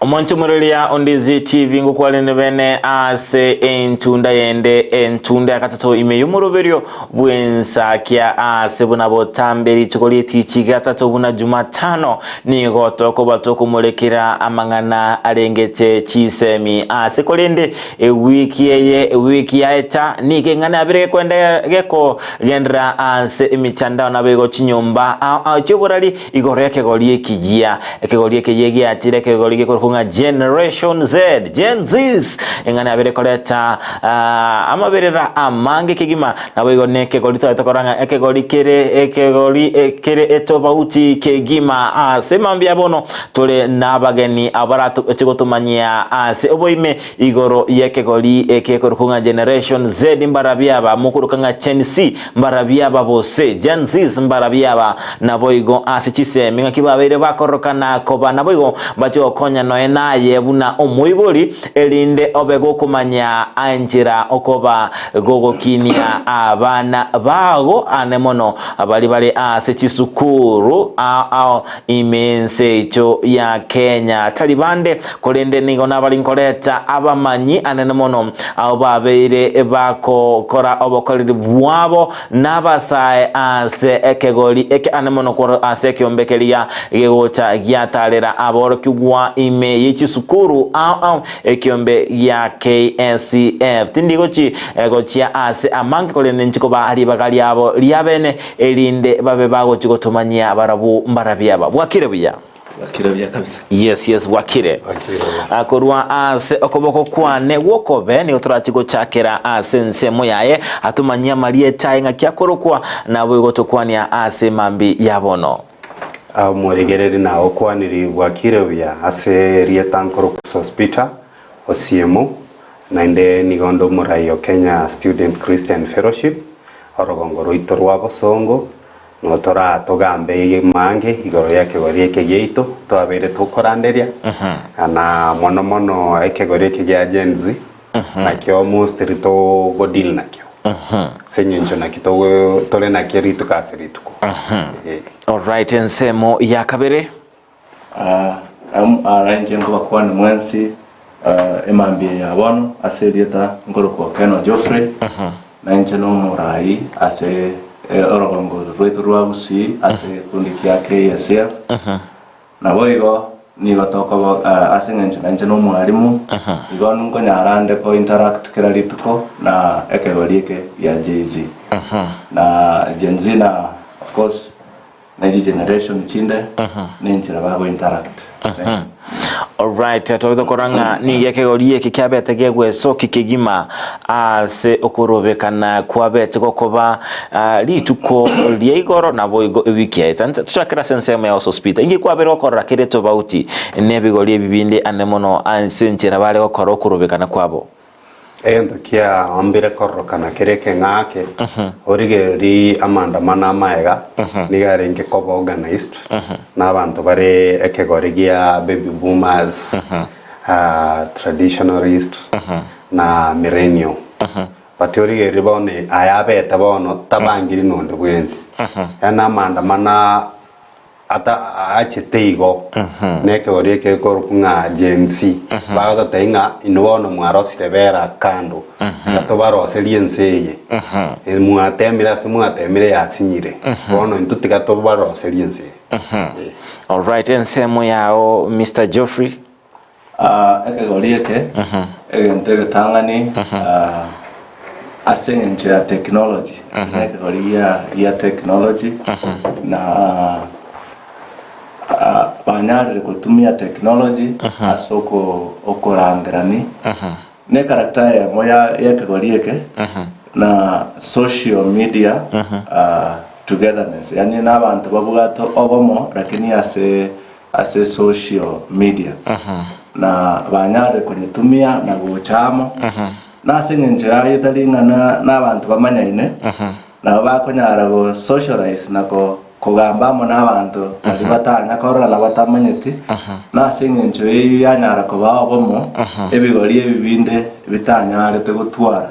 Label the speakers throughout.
Speaker 1: Omancho murelia ondizi TV ngukwale nebene ase entunda yende entunda yakatato ime yumuroberio bwensa kia ase buna botamberi chokoli tichiga gatatu buna Jumatano ni gotoko batoko mulekera amangana arengete chisemi ase kolende wiki ya eta ni kengana abire kwenda geko gendra ase imichandao na bego chinyomba choborali igoreke golie kijia ekegoliye kiyegi atire kegoliye kunga Generation Z Gen Zs engana abere koleta amaberera amange kigima nabo igoneke golito atokoranga ekegoli kere etobauti kegima semambya bono tole nabageni abaratu echigotumanyia ase oboime igoro yekegoli ekekorukunga Generation Z mbarabyaba mukurukanga Gen C mbarabyaba bose Gen Zs mbarabyaba nabo igo ase chisemi ngakibabere bakorokana koba nabo igo bacho konya noena yebuna omuiboli elinde obego kumanya anjira okoba gogo kinia abana bago anemono abali ase chisukuru imense icho ya Kenya talibande kolende nigo nabalinkoleta abamanyi anemono ababeire bako kora obokolere bwabo nabasae ase ekegoli eke anemono koro ase kyombekelia gegocha gyatalera aboro kugwa ime yichisukuru ekyombe ya KNCF tindigochi gochia ase amange kolene nchiko ba ali bagali abo liabene elinde babe bago chigotumanyia barabu mbarabyaba bwakire buya
Speaker 2: kabisa
Speaker 1: yes bwakire akorwa ase okoboko kwane wokobe ni uturachigo chakera ase nsemo yaye atumanyia malie chainga kyakorokwa nabo igotokwania ase mambi yabono
Speaker 3: mweregereri na okwaniri bwakire buya ase rietankoro hospital osiemo nainde nigondo murayo Kenya Student Christian Fellowship orogongoro itorwa bosongo notora togambe mange igoro yake gori kegeito twabere tukoranderia ana mono ekegori kege agency nakyo mustrito godil nakyo senyencho nakito tole nakirito kasirituko
Speaker 1: all right ensemo ya kabere
Speaker 2: aranje ngo bakwana mwensi emambie ya bono aserieta ngoro kwa Keno Geoffrey na ncheno murai ase orogongo rwetu rwabusi ase kundi kia KSF na boigo ni batoko ase ncheno mwalimu igo nungo nyarande ko interact kera lituko na ekegolieke ya JZ na Gen Z na of course na generation chinde ninchira bago interact
Speaker 1: all right to koranga ni yekegoliye kikabete gegwe so kikigima ase okorobekana kwabete gokoba lituko liegoro nabo wiki ya tushakira sensema ya hospital ingi kwabere okora kireto bauti nebigoliye bibinde anemono ansenchira bale okora okorobekana kwabo
Speaker 3: endo kia ambire korokana kereke ngake orige ri amanda mana maega nigare nke kobo organized na abantu bare ekegorigia baby boomers traditionalists na millennial batorige ribone ayabe tabono tabangiri nonde bwensi yana amanda mana ata achiteigo neke orieke korukunga Gen-Z baga tainga inwono mwarosi levera kando atobaro selienseye muatemire yasinyire bono intutika tobaro selienseye
Speaker 1: all right ensemo yao Mr. Geoffrey
Speaker 2: ekegolieke egentege tangani asengenche ya technology ekegoliya ya technology na banyarire kutumia technology asoko okorangrani ne karakta ya moya yekegolieke na social media togetherness yani nabantu babugato obomo lakini ase social media na banyarire kunyitumia na guchamo na singenje ayitaringana nabantu bamanyaine na bakonyara go socialize nako kugambamo n'abantu bari batanya korora labatamanyeti nasingenjo yanyara kobabomo ebigori ebibinde bitanyare tegutwara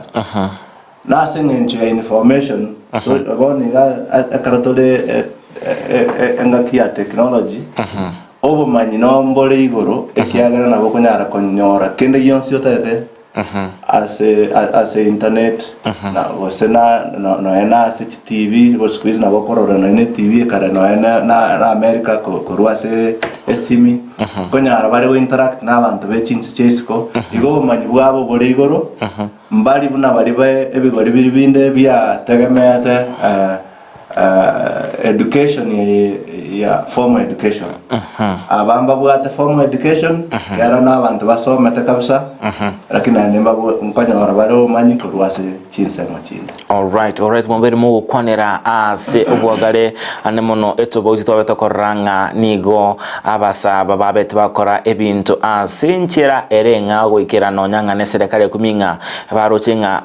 Speaker 2: nasingenjo information so boniga akaratole engakia technology obumanyi nombore igoro ekiagera nabo kunyara konyora kende yonsi otete ase internet na gose no ena ase TV go squeeze na bokorora no ene TV kare no ena na America ko ase esimi konyara bari go interact na abantu bechinsi chesiko igo obumanyi bwabo bore igoro mbali buna bari be ebigori bibinde bya tegemete education ya formal education abamba bwate formal education kera n'abantu basomete kabisa lakini nemba nkonyora baro manyiko rwase chinsemo chinde.
Speaker 1: All right mumbere mu kwanera ase obwagale anemono etobo utitwabeta koranga nigo abasaba babete bakora ebintu ase nchera erenga gwikira nonyanga ne serikali kuminga barochenga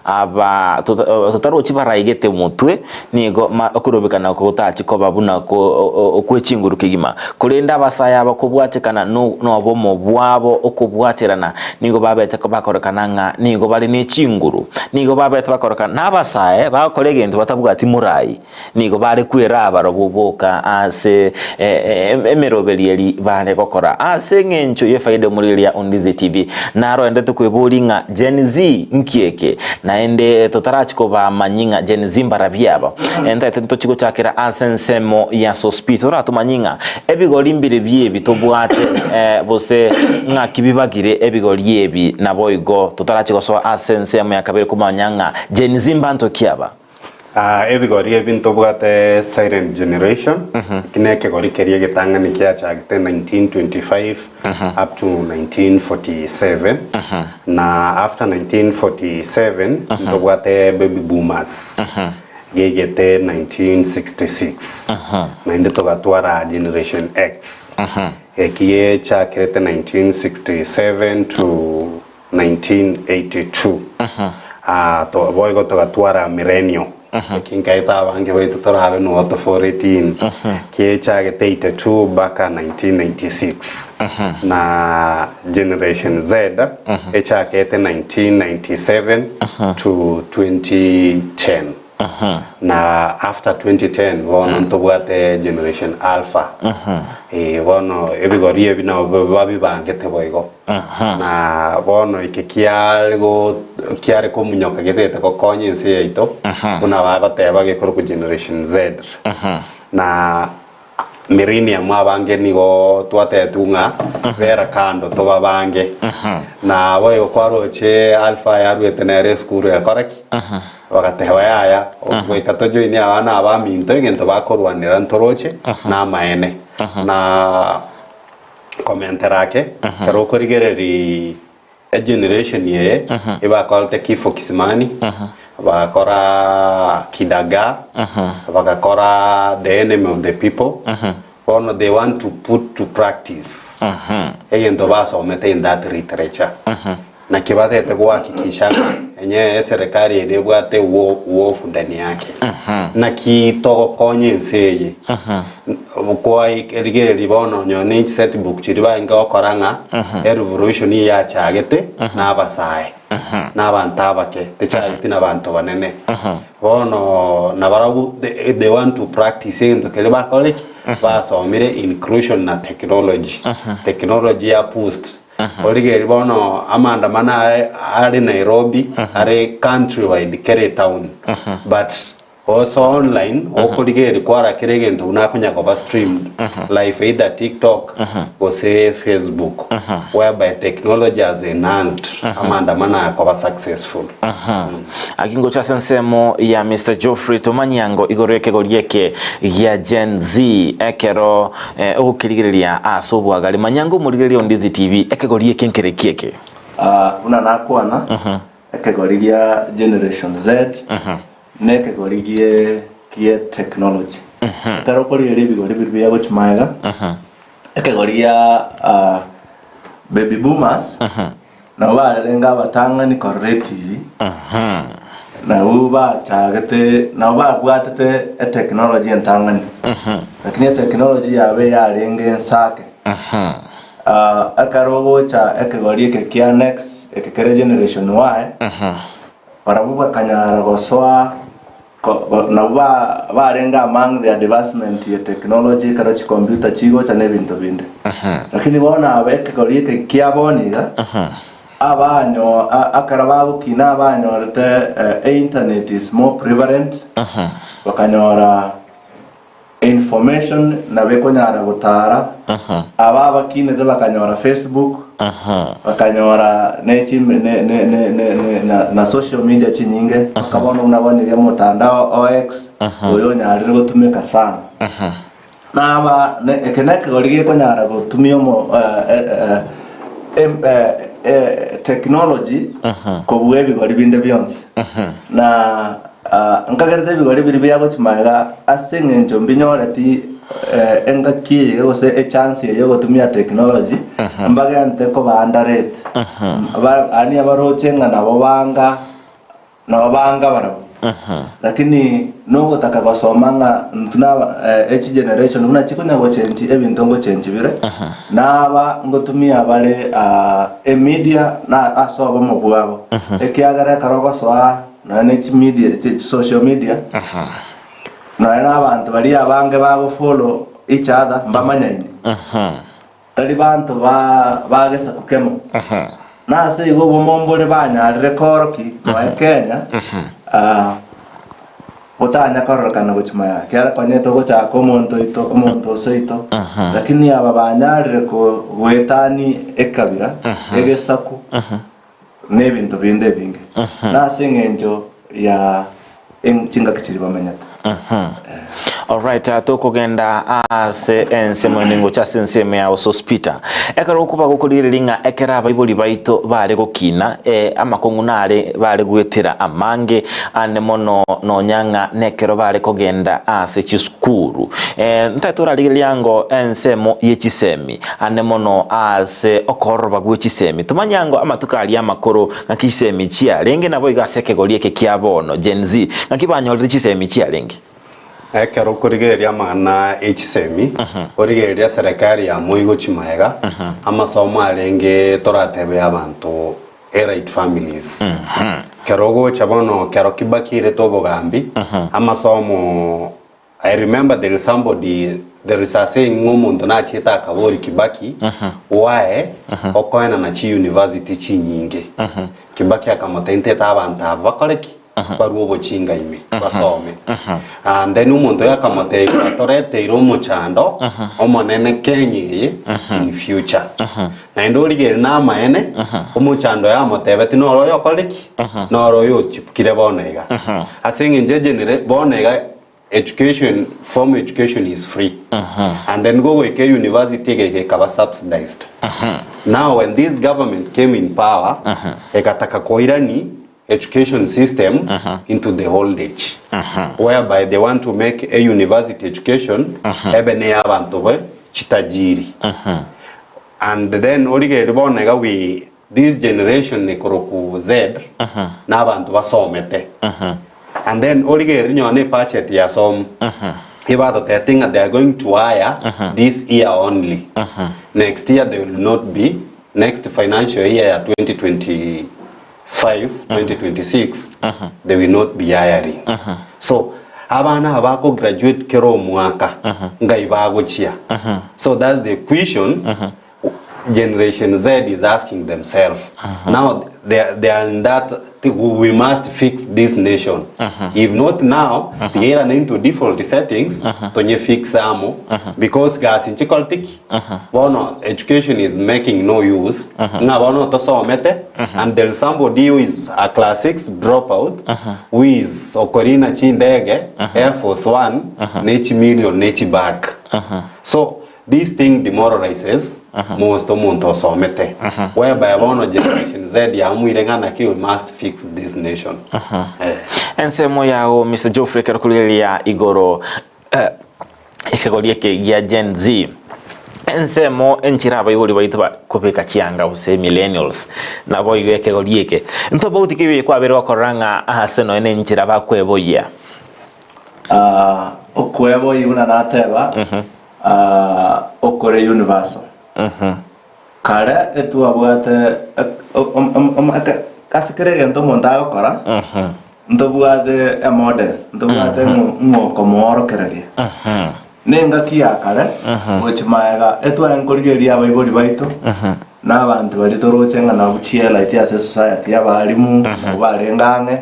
Speaker 1: aba tutarochi barayigete mutwe nigo okurobekana ko utachi ko babuna ko okwechinguru kigima kurenda abasaya bakubwatekana no bomo bwabo okubwaterana nigo babete ko bakorekananga nigo bali n'echinguru nigo babete bakorekana n'abasaya bakorege into batavuga ati murayi nigo bari kwera abarobuboka ase emerobelieri bane kokora ase ngencho yefaida muriria Ondizi TV naro endete kwebulinga Gen Z nkieke naende totarachiko ba manyinga Gen Z mbarabyaba enta tento chiko chakira asensemo ya sospito ratumanyinga ebigori mbire bye bitobwate bose nga kibibagire ebigori ebi naboigo totarachiko so asensemo ya kabere kumanyanga Gen Z mbanto kiaba
Speaker 3: ebigori ebinto bwate Silent Generation kineke gori kerie getangani kia chagite 1925 up to 1947 na after 1947 ndo bwate baby boomers gegete 1966 na inde togatwara Generation X ekie chakirete 1967 to 1982 to boigo togatwara Millennium kinkaita bange baitu torabe no auto 418 kie chagete 82 baka 1996 na Generation Z echakete 1997 to 2010 na after 2010 wono ntobwate Generation Alpha wono ebigori ebina babi bangete boigo na wono ikikialgo kiare ko munyoka getete ko konyinse yaito kuna bagoteba gekoro ku Generation Z na Millennium abange nigo twatetunga vera kando toba bange na boyo kwaroche Alpha yarwete na rescue ya koraki bagatewa yaya gwikatojo ini abana abaminto ingento bakorwanira ntoroche na maene na komenterake karo korigereri generation ye ibakolte kifo kisimani bakora kidaga bakakora the enemy of the people they want to put to practice egento basomete in that literature na kibatete kuhakikisha enye serikali edebwate uofu ndani yake na kitoko konyenseye kwa erigere libono nyone setbook chiriba okoranga revolution ya chagete nabasaye nabantabake techagete nabantu banene bono nabarabu they want to practice into keleba college basomire inclusion na technology ya post oligeri bono amandamana ari Nairobi ari countrywide kere town but also online okoligeri kwara kiregento unakunya kwa streamed live either TikTok or say Facebook whereby technology has enhanced amandamana kwa successful
Speaker 1: akingo cha sensemo ya Mr. Geoffrey Tomanyango igoreke gorieke ya Gen Z ekero okirigiria asobwagali manyango murigiria Ondizi TV ekegorieke nkerekieke
Speaker 2: una nakwana ekegoriria Generation Z nekegorigie kie technology karo koriria bigori bibya gochmaiga ekegoriria baby boomers na barenga batanga ni correctly na uba chagete na uba bwatete technology entangani lakini technology yabe yarenge nsake akarogo cha ekegorieke kia next ekekere Generation Y parabuba kanyara goswa na barenga among the advancement ya technology karo chi computer chigo chane bintu binde lakini bona abeke kolike kiaboniga abanyo akarabago kina abanyo the internet is more prevalent bakanyora information na bekonyara gutara ababa kine de bakanyora Facebook bakanyora na social media chinyinge kabona unabona ya mtandao OX oyo nyarire gutumika sana na aba ekeneke gorige konyara gutumio mo technology ko buebi gori binde byonse na ngagarite bigori biri byago chimaga asengento mbinyorati enga kiye gose a chance yo gutumia technology mbaga ante ko bandarete ani abarochenga nabo banga barabo lakini no gutaka gusomanga ntuna each generation una chikonya go change ebintu ngo change bire naba ngotumia bale e media na asoba mu bwabo ekiagara karogo soa na each media social media na abantu bali abange babo follow each other mbamanyaine tali bantu bagesa kukemo na se go bomombole banya rekoroki wa Kenya utanya korokana guchimaya kyara kwanyeto gocha komonto seito lakini aba banyarire ko gwetani ekabira egesaku nebintu binde binge na sengenjo ya enchinga kichiri bamanyata
Speaker 1: alright tukugenda ase ensemo ningo cha senseme ya hospital ekaro kuba gukuliriringa ekera abaibuli baito bale gukina amakongunare bale gwetera amange ane mono nonyanga nekero bale kogenda ase chiskuru ntatura liyango ensemo yechisemi ane mono ase okoroba gwechisemi tumanyango amatukali amakoro ngakisemi chia lenge nabo igaseke golieke kiabono Gen Z ngakibanyolire chisemi chia lenge
Speaker 3: ekero kurigeria mana HSMI kurigeria serikali ya muigo chimaega amasomo arenge toratebe abantu right families kerogo chabono kero kibakire tobogambi amasomo I remember there is a saying umuntu nachita akabori Kibaki wae okoena na chi university chinyinge Kibaki akamotente abantu abakoreki baruo bochinga ime basome and then umuntu yakamate torete iro muchando omonene Kenya in future na ndori gere na maene umuchando yamotebe tinoro yokoleki noro yo chipkire bonega asinge njejenere bonega formal education is free and then go weke university ke kaba subsidized now when this government came in power ekataka koirani education system into the old age whereby they want to make a university education ebene abantu be chitajiri and then orige ribonega we this generation ne koroku Z na abantu basomete and then orige rinyone budget ya som about the thing that they are going to hire this year only next year they will not be next financial year 2025 2026 they will not be hiring so abana abako graduate kero mwaka ngai bago chia so that's the question Generation Z is asking themselves now they are in that we must fix this nation if not now they are into default settings tonye fix amo because gas in chikoltiki bono education is making no use nga bono to somete and there is somebody who is a class 6 dropout who is okorina chindege Air Force One nechi million nechi back so this thing demoralizes most omuntu somete whereby bono Generation Z ya muirengana ki we must fix this nation
Speaker 1: ensemo yao Mr. Geoffrey Karukuliria igoro ikagolieke ya Gen Z ensemo enchiraba yuli baitwa kubeka chianga use millennials nabo igeke golieke ntobo utikiwe kwa bero koranga aseno ene enchiraba kweboya
Speaker 2: okwebo yuna nateba okore universal kare etu abwate kasikere gento monta okora ntobwate a model ntobwate ngoko moro keraria nenga kiakare ochimaega etwa enkorigeria abaibori baito n'abantu bari torocenga na buchiela iti ase society abarimu barengange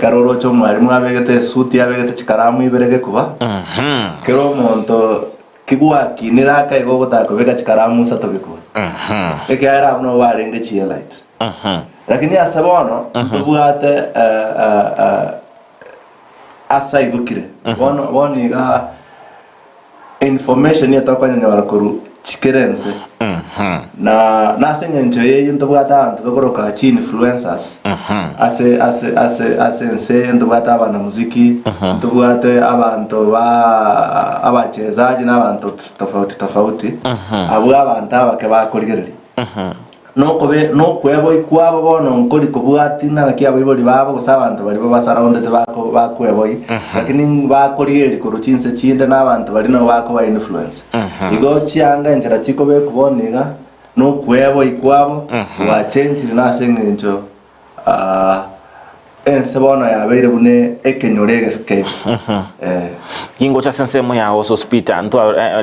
Speaker 2: karoro cyo mwarimu abegete suti abegete chikaramu iberege kuba kero monto kigwa kiniraka igo gotako bega chikaramu satoke kuba ekera abno barenge chiela iti lakini asabono ntubwate asa igukire bono ga information yatokanya barakuru chikerense na senyencho ye ntubwata abantu tokoroka chi influencers ase nse ntubwata abana muziki ntubwate abantu abachezaji n'abantu tofauti abo abantu abake bakorigereri no kwebo ikwabo bono nkoli kubwati na kiabo iboli babo gusabantu bari basaraundete bako bakwebo lakini bakorigeri kuruchinse chinde n'abantu bari no bako ba influence igo chianga enjera chiko be kuboniga no kwebo ikwabo wa change na sengencho ensabono ya beire bune ekenyorege ske
Speaker 1: ingo cha sensemo ya oso spita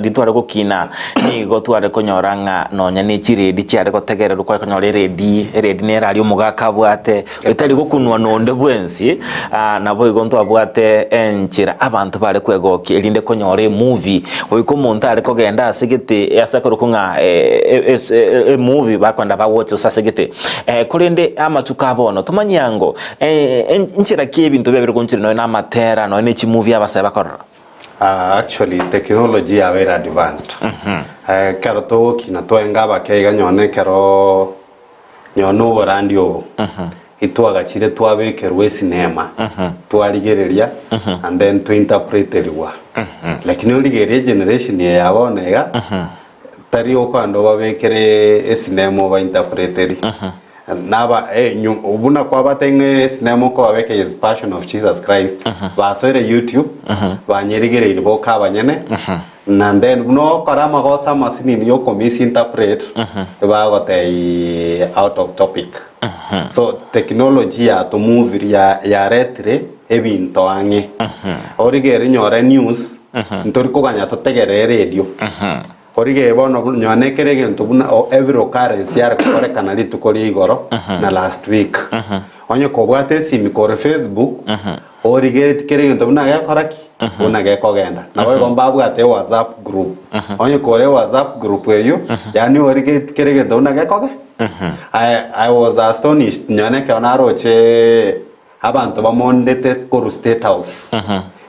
Speaker 1: ditware gukina nigo tware konyoranga nonya ni chiredi chiare gotegerera kwa konyore redi ne radio mugaka bwate etari gukunwa nonde bwensi nabo igo ntwabwate enchira abantu bare kwegoki elinde konyore movie oiko muntu are kogenda asigete yasakoro kunga movie bakwanda ba watch usasegete kurinde amatuka bono tumanyango nchira kibintu bebere kunchira no na matera no ni chi movie abasaba korra.
Speaker 3: Actually technology are very advanced. Kero to kina to engaba keiga nyone kero nyono radio itwaga chire twabekerwe cinema twarigereria and then to interpret eriwa lakini oligeria generation ya yabonega tari okando babekere cinema ba interpreteri naba ubuna kwa batenge cinema ko abeke is Passion of Jesus Christ basore YouTube banyerigere iribo kabanyene and then no karama go sama sinini yo misinterpret ba gote out of topic so technology ya to move ya retre ebinto ange origere nyore news ntori ko ganya to tegere radio orige bono nyone kerege ntubuna every occurrence yar kore kanali tukori igoro na last week onye ko bwate simi kore Facebook orige kerege ntubuna ga koraki una ga kogenda na we gomba bwate WhatsApp group onye kore WhatsApp group eyo yani orige kerege ntubuna ga koge I was astonished nyone ke onaroche abantu bamondete ko State House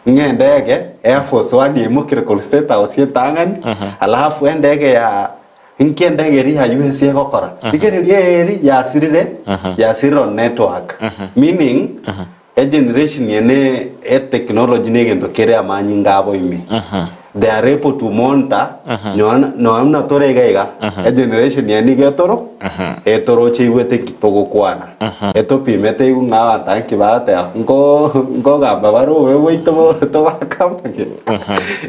Speaker 3: ndege Air Force wadi mukire ko State House yetangani alafu ndege ya inke ndege ri ha US yekokora igeri ya sirire network meaning a generation yene technology negendo kere amanyi ngabo imi they are able to monitor no amna toregaiga a generation yene getoro etoro chiwete kitogokwana etopimete ngaba tanki bate ngo gamba baro wewe to bakamake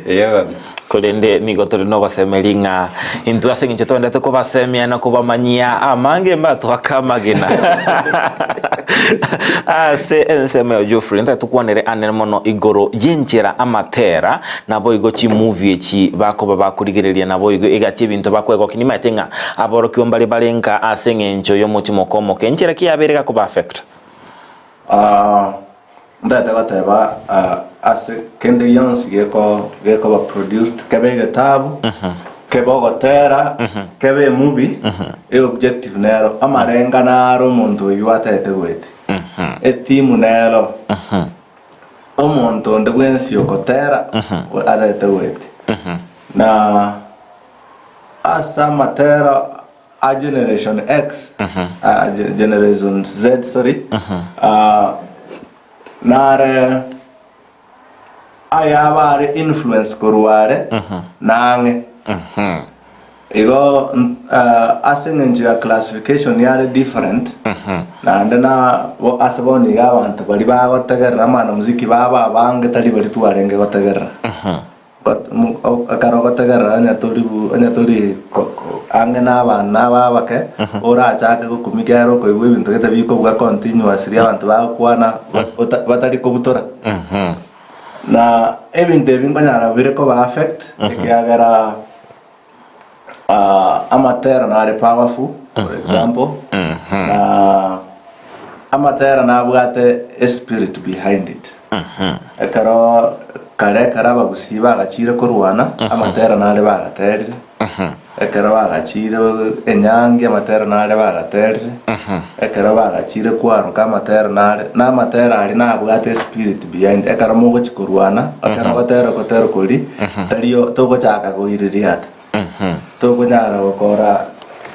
Speaker 3: yewe
Speaker 1: kolende nigo turi no basemelinga intu asenginje tonde to basemia na kubamanyia amange mbato akamagina se enseme Geoffrey nta tukwanere anene mono igoro yenchera amatera nabo igo chi movie chi bako bakurigereria nabo igo igati ibintu bakwego kinima tenga aboro kyombali balenga asengenjo yo muti mokomo kenchera kiyabereka ko affect
Speaker 2: ndada bataba ase kende yons geko ba produced kebe tabu kebo gotera kebe movie e objective nero amarenga naro muntu yuatete wete etimu nero omuntu ndebwensi yokotera arete wete na asa matera a generation X generation Z sorry nare ayabare influence koruare nange igo asengenja classification yare different na ndana asaboni gabantu bari bagotegerera amana muziki baba bange tari bari tuarenge gotegerera akarogotegera anyaturi ang'ena abana babake orachake gokumigera okoigwa ebinto gete bikobuga continuously abantu bagokwana batari kobutora na ebinto ebi nkonyara bire koba affect ekiagera amatera nare powerful for example na amatera nabwate a spirit behind it ekaro kare abagusi bagachire korwana amatera nare bagaterire ekero bagachire enyange amatera nare bagaterire ekero bagachire kwaruka amatera nare n'amatera ari nabwate spirit behind ekaro mogochikorwana ekero gotera kori tariyo togochaka goiriria ata togonyara gokora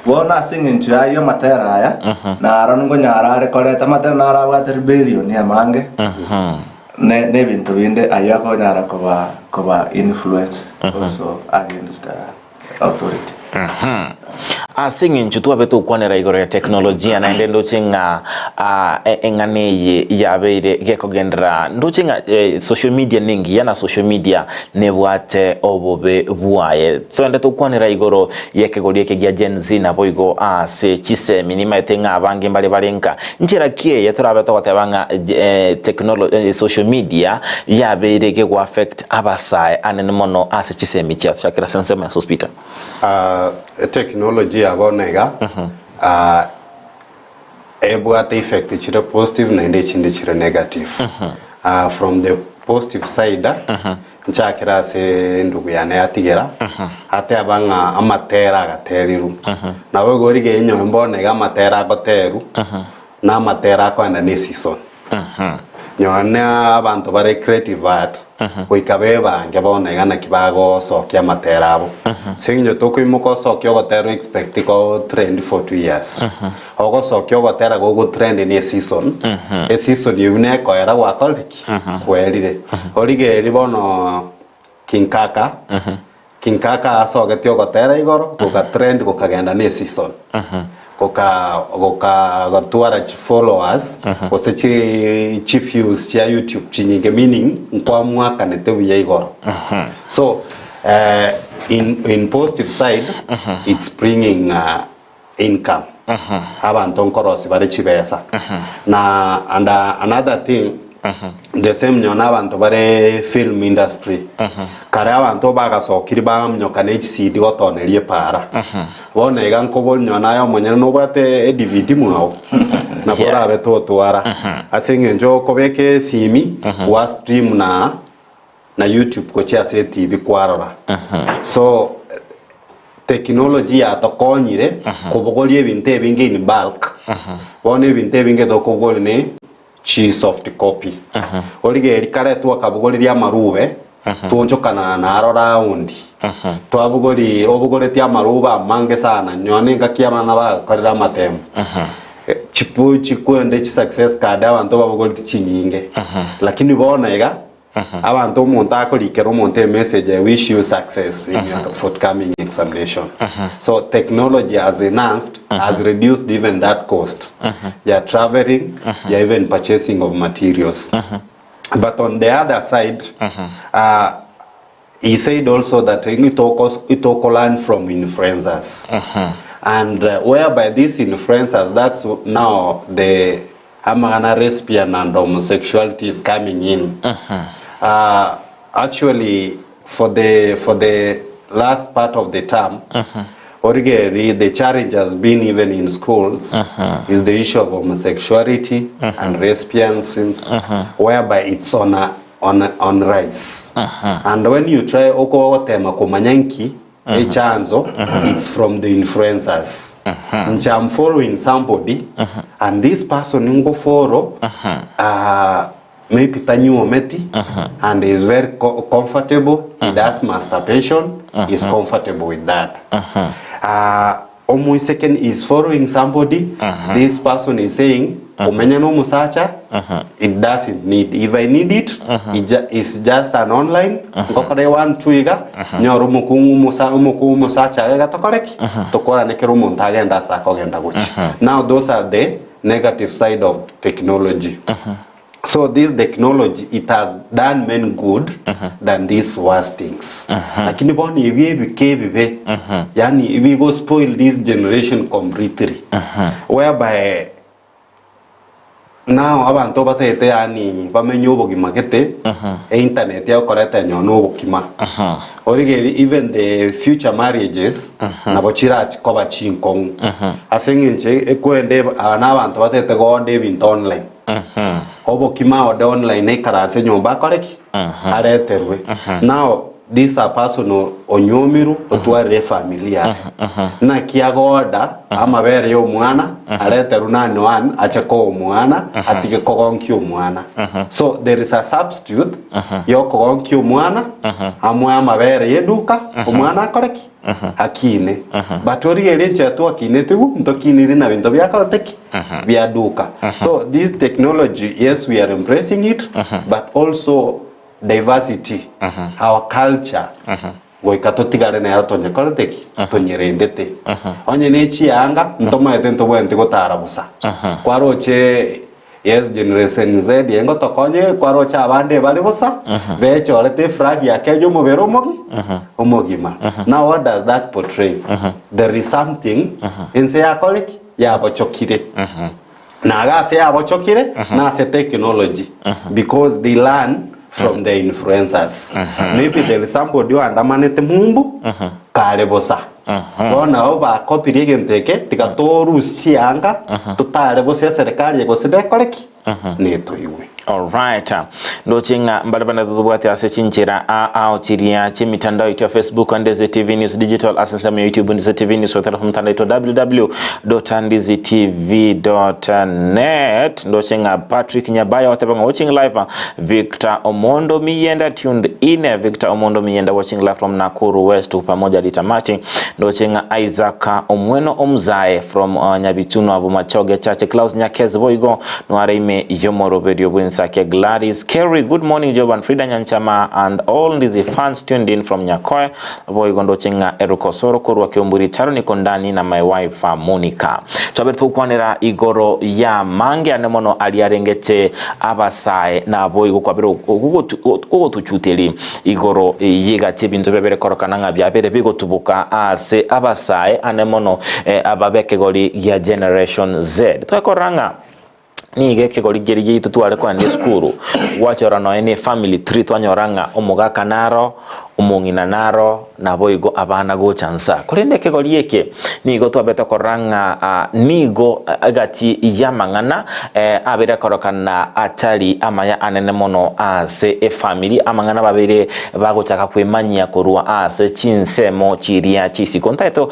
Speaker 2: wona singing ayo matera aya na aron ngonyara are koreta matera nara bwate billion ya mange ne bintu binde ayo akonyara koba influence also against the authority.
Speaker 1: Singing chutua beto kwanera igoro ya teknolojia na ende ndochinga enganeye yabeire gekogendera ndochinga social media ningi yana social media nebwate obobe bwaye so ende to kwanera igoro yekegolie kegia Gen Z na boigo ase chisemi ni maitenga abange mbale balenka nchira kie yaturabeta watebanga technology social media yabeire ge affect abasaye anene mono ase chisemi chia chakira sensema hospital
Speaker 3: technology abonega ebwate effect chire positive na inde chinde chire negative from the positive side nchakira se ndugu yane yatigera ate abanga amatera agateriru nawe gorige enyo mbonega amatera agoteru na amatera kwenda ne season nyone abantu bare creative art kuikabeba ngebonega na kibago sokia matera abo sinyo tokuimuko sokyo gotero expect ko trend for 2 years ogo sokyo gotera go trend ni season e season yune ko era wa koliki kwelire orige ribono kinkaka asogetyo gotera igoro ko trend ko kagenda ni season goka gotwara followers osechi chief views cha YouTube chinyinge meaning kwa mwaka netewiye igoro so in positive side it's bringing income abantu nkorosi bari chibesa na and another thing the same nyona abantu bare film industry kare abantu bagasokiri bamnyoka ne CD gotonerie para bone ganko nyona yo monyene no bate DVD muno na bora betotwara asinge njo kobeke simi wa stream na YouTube ko chia se TV kwarora so technology atokonyire kubogolie ebintu ebingi in bulk bone ebintu ebingi tokogole ne chi soft copy orige rikare tu akabugoriria marube tuonjokana na arora undi twabugori obugoretia maruba mange sana nyone ngakiama na bakorera matemu chipu chikwende chi success card abantu babugoriti chinyinge lakini bonega abantu umuntu akorikera umuntu message I wish you success in your forthcoming examination so technology has enhanced has reduced even that cost traveling even purchasing of materials but on the other side he said also that it also learn from influencers and whereby these influencers that's now the amana lesbian and homosexuality is coming in actually for the last part of the term origeri the challenge has been even in schools is the issue of homosexuality and lesbianism whereby it's on rise and when you try okotema kumanyanki chanzo it's from the influencers I'm following somebody and this person ngo follow maybe tanyu ometi and is very comfortable he does masturbation is comfortable with that second is following somebody this person is saying umenya no musacha it doesn't need if I need it it's just an online ngokore one twiga nyoro mukungu musacha gatokoreki tokora nekero umuntu agenda sako genda guchi now those are the negative side of technology So this technology, it has done men good than these worst things. Lakini boni ibi yani we go spoil this generation completely. Whereby now abantu batete yani bamenye ubugima gete internet ya koreta nyono ubukima. Origeri even the future marriages nabo chirachi koba chinkong. Asinginche ekwende abantu batete go David online. Obokima ode online ekarase nyomba koreki areterwe. Now these are personal onyomiru otware familia na kiagoda amabere yo mwana areteru nani wan achako mwana atike kogonkyo mwana. So there is a substitute yo kogonkyo mwana amwe amabere yeduka omwana koreki akine batori elenche atu akine tu ntokiniri na bintu byakoroteki byaduka. So this technology, yes, we are embracing it, but also diversity, our culture, goikatotigare na yatonye koroteki tonyerendete onye nechi anga ntoma etento bwente gotara busa kwaroche yes generation Z yengo tokonye kwaroche abande bali busa bechorete frag ya kejo mubero omogima. Now what does that portray? There is something inse ya koleki ya bochokire naga se ya bochokire na se technology because they learn from the influencers. Maybe there is somebody who andamanete mumbu kare bosa bona oba copy regenteke tikatoru sianga tutare bosa serikali yego sedekoreki neto iwe.
Speaker 1: All right. Ndochinga mbalabana zubwati asechinchira aochiria chimitandao itu ya Facebook Ndezi TV News Digital asensema YouTube Ndezi TV News watara mtandao itu www.ndezitv.net. Ndochinga Patrick Nyabaya watapanga watching live. Victor Omondo Miyenda tuned in. Victor Omondo Miyenda watching live from Nakuru West pamoja litamati. Ndochinga Isaac Omweno Omzae from Nyabituno Abumachoge Chache. Klaus Nyakez Voigo Nuareime Yomoro video Sakia Gladys Kerry, good morning Job and Frida Nyanchama and all these fans tuned in from Nyakoe. Boy gondo chinga Eruko Soro Kurwa Kiomburi Taro niko ndani na my wife Monica. Tuabetu kwanera igoro ya mange anemono aliarengete abasae na boy kukwabero kuko tuchuteli igoro yiga tibintu bebere korokananga byabere bigo tubuka ase abasae anemono ababeke goli ya Generation Z. Tuekoranga ni geke goli gerigi tutwale kwa ndi skuru wachora no ene family tree twanyoranga omugaka naro umungina naro nabo igo abana go chansa kurende ke goli yeke nigo twabeta koranga nigo agati yamangana abere korokana atali amaya anene mono ase family amangana babere bagochaka kwemanyia korwa ase chinsemo chiria chisiko ntaito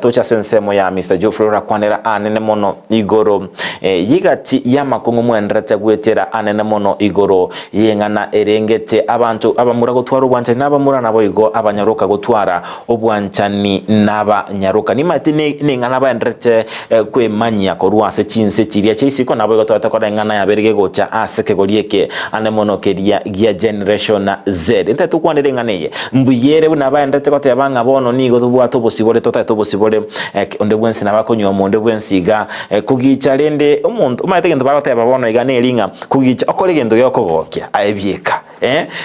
Speaker 1: tocha sensemo ya Mr. Geoffrey Rakwanera anene mono igoro yigati yamakongo mwenrete gwetera anene mono igoro yengana erengete abantu abamura gotwara ubwanje n'abamura nabo igo abanyaruka gotwara ubwanchani n'abanyaruka nimati ningana bandrete kwemanyia korwa ase chinse chiria chisiko nabo igo twata ngana yaberege gocha ase kegolieke ane mono keria gia Generation Z nte tukwandere nganeye mbuyere bunabandrete kote abanga bono nigo tubwato bosibore tota bosibore onde bwensi nabakonyo monde bwensiga kugicha rende umuntu umayete gendo barate babono igane ringa kugicha okore gendo yokobokia ayebyeka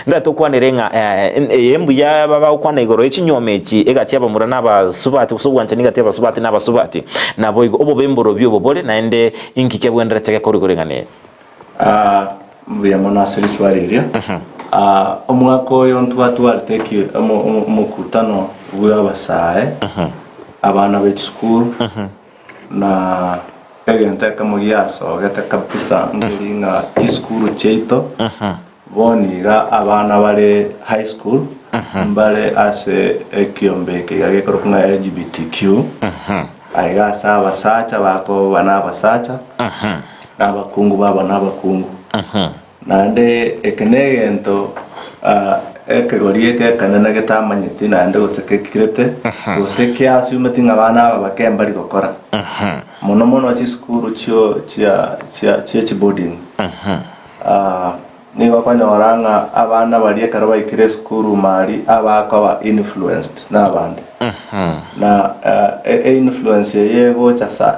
Speaker 1: ndatukwanire nga embu ya baba ukwana igoro ekinyomechi egati abamura n'abasubati usubwanje nigati abasubati n'abasubati nabo igo obo bemboro byobobole naende inkike bwendera teke korigorengane
Speaker 2: mbuya mona serisi waliria omwaka oyo ntwatwaliteki mukutano bw'abasae abana b'ekisukuru na egenteka mugiaso gete kabisa ngiringa kisukuru cheito boniga abana bale high school mbale ase ekiombeke yagekoro kuna LGBTQ aiga saba sacha bako bana basacha nabakungu baba nabakungu nande ekenegento ekegorieke kanene getamanyiti nande osekekirete oseke asumetinga bana bakembali gokora mono mono chisukuru chia boarding niba kwanyoranga abana baliye karaba ikire skuru mali abakaba influenced n'abandi na influence yego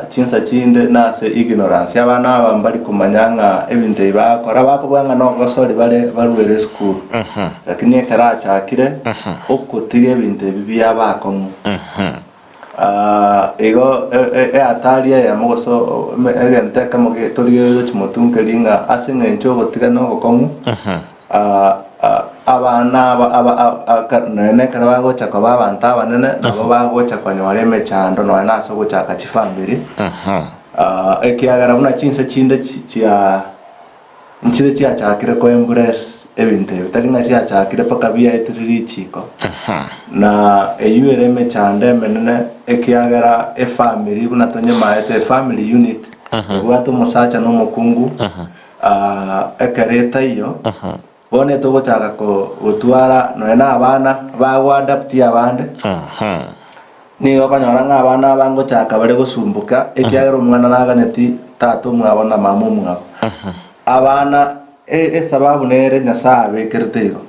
Speaker 2: chinsa chinde nase ignorance abana abambali kumanyanga ebintu ibakora bakubanga no gosori barwere school lakini ekaracha akire okutige ebintu bibi abakomu ego atalia ya mogoso egente kamo ke toriyo chimotunke linga asinga enchogo tiga no gokomu abana nene kana bagocha kwa babantu abanene nabo bagocha kwa nyore mechando no naso gochaka chifambiri ekiagara buna chinse chinde chia nchire chia chakire ko embrace ebintu bitalinga chia chakire paka bia etiriri chiko na eyuere mechande menene ekiagara family buna tonye maete family unit bwato musacha no mukungu ekareta iyo bone togo chaka ko gutwara nona abana bago adapt abande ni okanyora abana bango chaka bare gusumbuka ekiagera umwana naganeti tato mwabona mamu mwabo abana sababu nere nyasabe kertego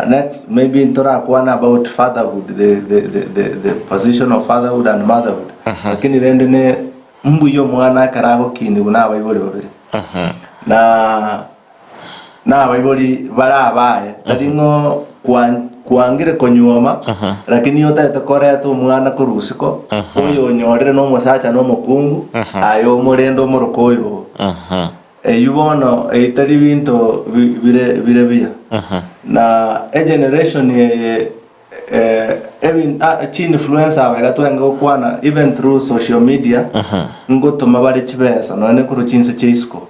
Speaker 2: next maybe intora kwana about fatherhood the position of fatherhood and motherhood lakini rende ne mbuyo mwana karago kindi kuna bayiboli babiri na bayiboli barabaye taringo kuangire konyoma lakini yote koreto mwana kurusiko uyo nyorere no musacha no mukungu ayo murendo murukoyo yubono itari binto bire bia na generation even influencer abagatwenga okwana even through social media ngotoma bari chibesa none kuru chinse cheisco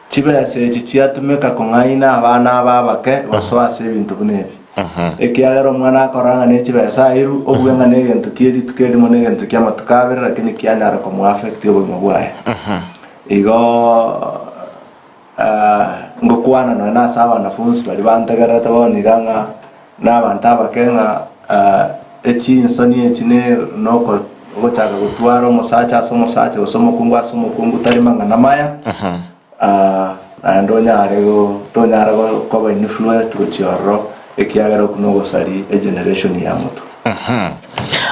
Speaker 2: chibesa chiatumeka kongaina abana babake baswase ibintu bunebi ekiagero mwana akoranga ne chibesa iru obwenga ne gento tukeri mo ne gento kya matukabira lakini kyanyara ko mu affect obwo bwaye igo ngokwana no na sawa wanafunzi bali bantagara taboniganga n'abantu abakenga echinsoni echine noko gochaka gutwara umusacha osomukungu asomukungu tarimanga namaya ndonyarego ko ba influence tuchoro ekiagara kunogo sari generation ya mutu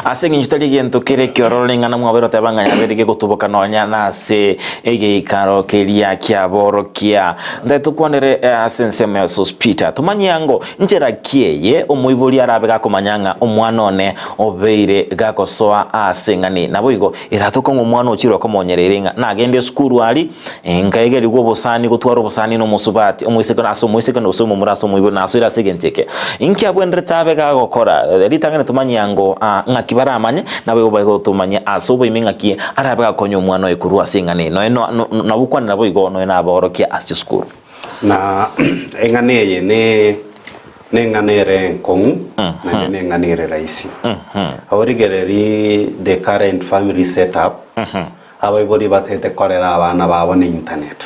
Speaker 1: ase nginyitari gento kire kiororingana mwabero tabanga yaberige gutuboka nonya nase egeikaro keria kya borokia ndatukwanere asenseme ya sospita tumanyango njera kieye omuibuli arabega komanyanga omwana one obeire gakosoa asengani naboigo iratuko omwana ochiro komonyereringa nagende skuru ali ngaigeri gwo bosani gutwara bosani no musubati omwiseko naso omwiseko no somo muraso muibuli naso ira segenteke inki abwendere tabega gokora ritangane tumanyango ngakibara amanye nawe ubaye tumanye asobo imingakie arabega konyo mwana ekuru asengane no nabukwana nabo igono na borokia aschi skuru
Speaker 3: na enganeye ne nganere kongu na ne nganere raisi awrigereri the current family setup abaibori batete korera abana babo ni internet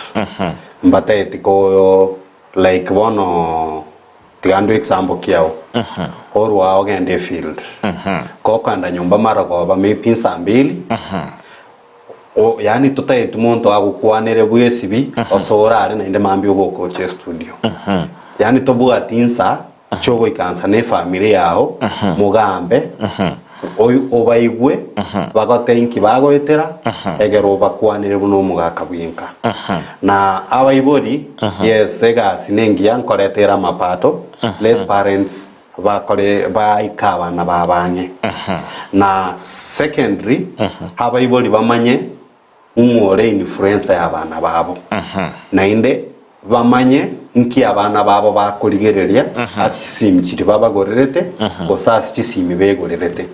Speaker 3: mbatete ko like bono tigando example kiao orwa ogende field ko kanda nyumba mara ko ba mepinsa mbili o yani tutaite muntu agukwanire bwesibi osorare na inde mambi oboko che studio yani tobuga tinsa chogo ikansa ne family yao mugambe oyu obaigwe bagotenki bagoetera egero bakwanire buno mugaka bwinka na abaibori yes ega sinengi yankoletera mapato let parents bakore baikaba na babanye na secondary abaibori bamanye umore influencer y'abana babo na inde bamanye nki abana babo bakurigereria asisimchiri babagorerete gosasi chisimi begorerete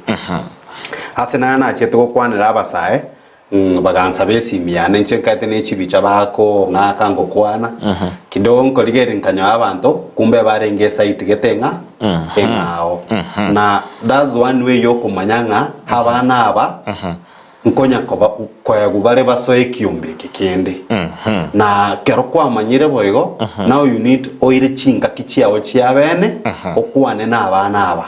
Speaker 3: asena na cheto kwanira abasae bagansa besimi yane nchekate nechibicha bako ngaka ngokwana kidogo nkoligere nkanya abantu kumbe barenge site getenga engao na that's one way yo kumanyanga abana aba nkonya koya gubare basoe kiumbe kikende na kero kwa manyire boigo now you need oire chinga kichiawo chiabene okwane na abana aba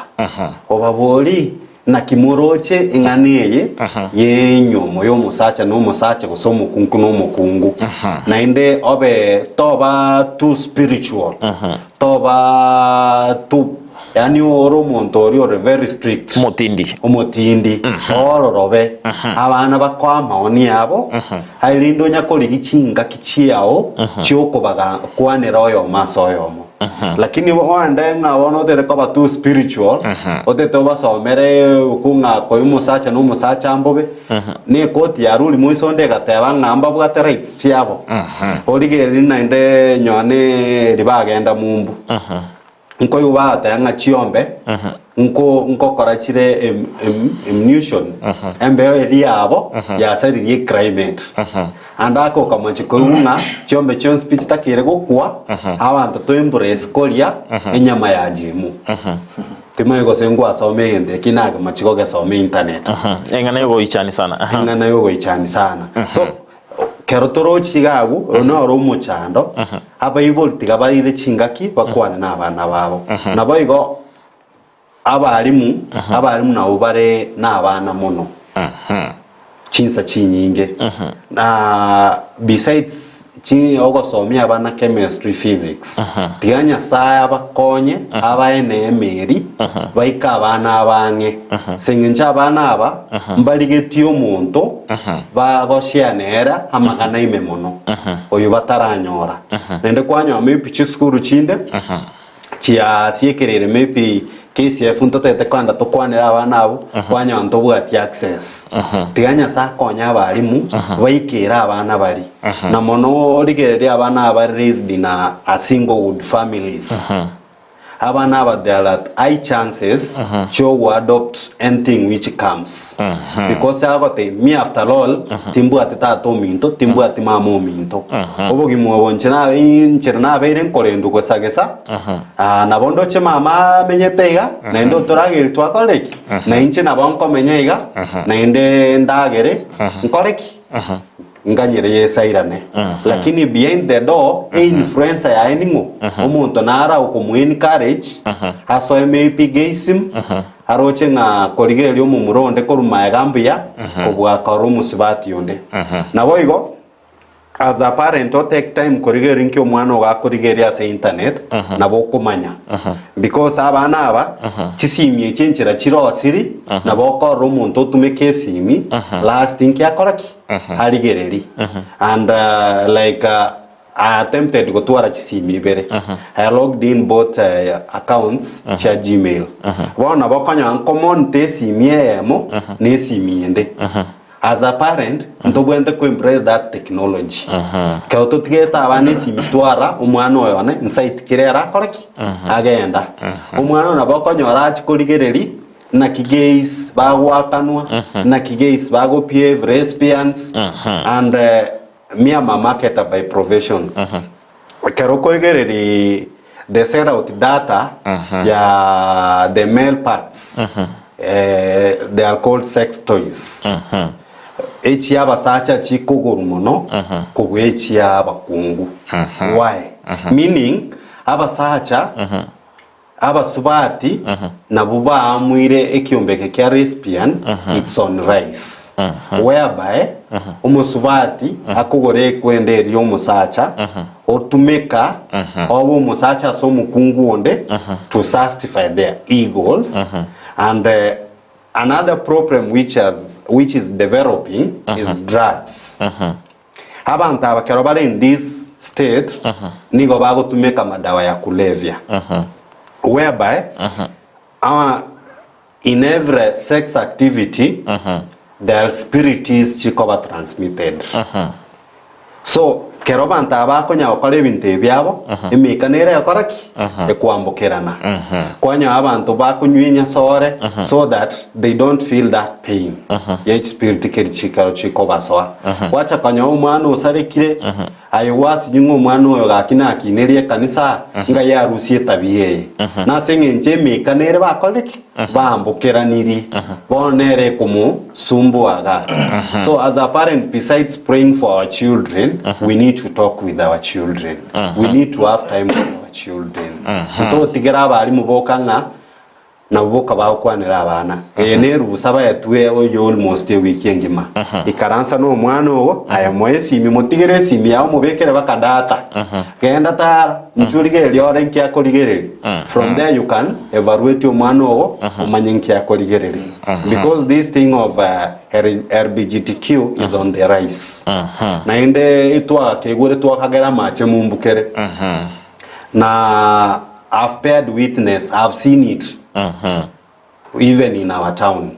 Speaker 3: obabori na kimuroche inganiye yenyomo yo musacha no musacha gosomo kunku no mukungu na inde obe toba too spiritual toba too yani oro muntu ori very strict umutindi ororobe abana bakwama oni abo ailindo nyakori gichinga kichiao cyoko baga kwanera oyo maso oyomo lakini wande ngabono tere ko batu spiritual otete basomere ukunga ko umusacha no musacha mbobe ni koti yaruli muisonde gateba ngamba bwate rights cyabo orige rinainde nyone ribagenda mumbu nko yubata yanga chiombe nko korachire emission embe eri yabo yasaririe climate andako kamachiko unga chiombe chon speech takire gukwa abantu to embrace kolia enyama ya jimu Tima yuko sengu asome yende kinaga machiko ke some internet
Speaker 1: engana yuko ichani sana
Speaker 3: so kerotoro chigagu ono romo chando aba iboltiga barire chingaki bakwana n'abana babo nabo igo abarimu na ubare n'abana muno chinsa chinyinge na besides chi ogosomya abana chemistry physics tiganya saya bakonye abaene emeri baika abana abange sengencha abana aba mbaligetio muntu bagoshianera amagana ime muno oyo bataranyora nende kwanywa mepi chiskuru chinde chia siekerere mepi KCF ntotete kwanda tokwanera abana abo kwanya ntobwa ati access tiganya sa konya abarimu bayikera abana bari na mono origerere abana abari raised in a singlehood families abana aba there are high chances to adopt anything which comes because agote me after all timbu atita to minto timbu atimamo minto obogi muobonche na incherna beren kolendu kosagesa na bondo che mama menyeteiga na ndo toragiri twakoleki na inche na bonko menyeiga na inde ndagere nkoreki nganyere yesairane lakini behind the door influencer ya eningo omuntu nara ukomu encourage aso emepigeism aroche nga korigeri omumuronde koruma egambia obwa karumu sibati yonde naboigo as a parent to take time korigeri nkyo mwana wa korigeri ase internet nabo kumanya because abana aba chisimye chenchera chirosiri nabo ko rumuntu tumeke simi last nkya koraki harigereri and like I attempted to go to chisimi bere I logged in both accounts cha Gmail wana bakanya uncommon te simie mo ne simiende as a parent ntobwende ko embrace that technology ka ototigeta abane simitwara umwana oyone insight kirera koraki agenda umwana na bakonyora chikorigereri na kigeis bagwakanwa na kigeis bago PF recipients and me am a marketer by profession kerokorigereri they send out data ya the male parts they are called sex toys echi abasacha chikuguru muno kugwechi abakungu why meaning abasacha abasubati nabuba amwire ekyombeke kya recipient it's on rice whereby umusubati akugore kwenderi omusacha otumeka obo musacha so mukungu onde to satisfy their egos and another problem which is developing is drugs abantu abakero bali in this state nigo bagotumeka madawa ya kulevya whereby in every sex activity their spirit is chikoba transmitted so kerobanta abakonya okole ebintu ebyabo emikanera yakoraki ekwambokerana kwanya abantu bakunywinya sore so that they don't feel that pain ya spirit kirichikaro chikoba soa kwacha kanya umwana usarekire ayewasi nyingo umwana oyo gakina akinerie kanisa nga yarusie tabiye na sengenje emikanera bakoleki bambokeraniri bonere kumu sumbuaga so as a parent, besides praying for our children, we need to talk with our children. We need to have time with our children to tigera bali muboka nga na boka ba kwanira abana ne rusa ba yatuye oyo almost a week ngima ikaransa no mwana ogo aya mwesi mi mutigere simi ya mubekere bakadata genda tara nchurige lyore nkya koligere from there you can evaluate your mwana ogo umanye nkya koligere because this thing of RBGTQ is on the rise na inde itwa kegure twa kagera mache mumbukere na I've paired witness, I've seen it. Even in our town,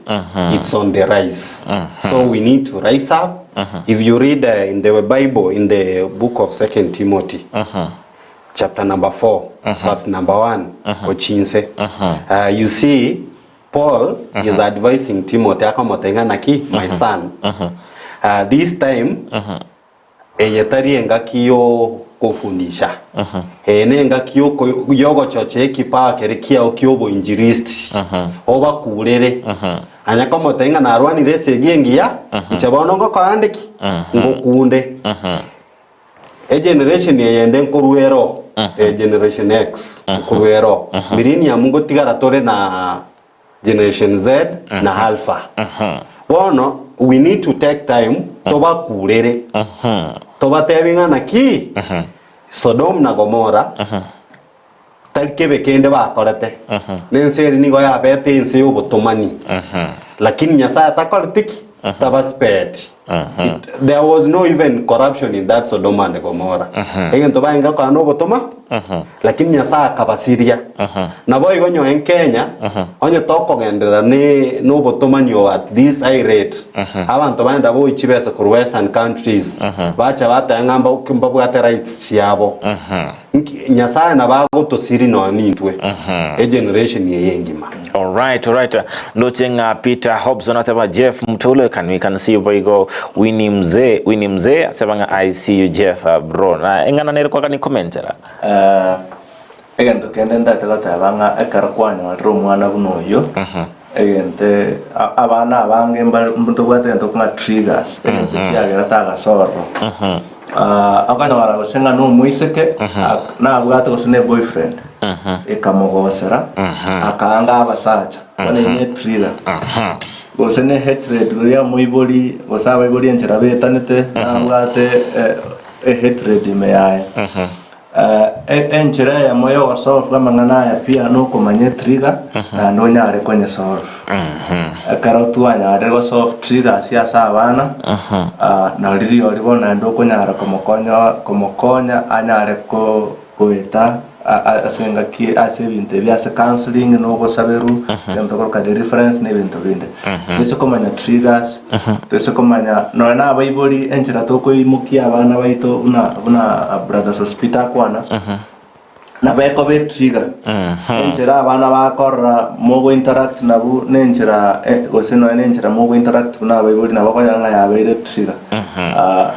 Speaker 3: it's on the rise. So we need to rise up. If you read in the Bible, in the book of 2 Timothy, chapter number 4, verse number 1, you see, Paul is advising Timothy, my son. This time, eyetari engakiyo kufundisha ene ngakiyo yogo choche kipa kerekia okyobo injiristi oba kurere anyaka motenga na arwani rese giengia chabono ngo korandiki ngo kunde generation yende nkuruero generation X nkuruero mirini ya mungu tigara tore na generation Z na alpha bono we need to take time toba kurere toba tevinga na ki Sodom na Gomora talkebe kende ba korete nenseri ni goya bete nse yo botomani lakini nyasa takortiki taba spet there was no even corruption in that Sodom and Gomora egen toba inga kwa no botoma lakini nyasa kabasiria na boy gonyo en Kenya onye toko gendera ne no botomani yo at this high rate abantu banda bo ichibesa ku western countries bacha batangamba ukimba bwate rights yabo nyasa na bago to siri no nitwe a generation yengima.
Speaker 1: All right Nochenga Peter Hobson ataba Jeff Mutule we can see boy go Winnie Mzee asabanga I see you Jeff bro na engana nere kwa kani commentera
Speaker 2: egento kende ndatagata banga ekarakwanya ro mwana bunoyo egente abana abange mbuto gwate ento kuma triggers egente kyagera taga sorro akana wala gosenga no muiseke na bwate gosene boyfriend ekamogosera akanga abasacha bane ne trigger gosene hatred ya muiboli gosaba iboli enchera betanete na bwate hatred meyaye enchera ya moyo wa solve kama ngana ya pia no komanye trigger na no nyare kwenye solve karotu anyare go solve trigger sia sabana na lili olibona ndo kunyara komokonya anyare ko kuita asenga ki asebinte bya se counseling no go saberu ndoko ka reference ne bintu binde tese komanya triggers tese komanya no na baiboli enchira toko imukia abana baito una brothers hospital kwana na beko be trigger enchira abana bakorra mogo interact nabu nenchira goseno nenchira mogo interact na baiboli na bako yanga ya be trigger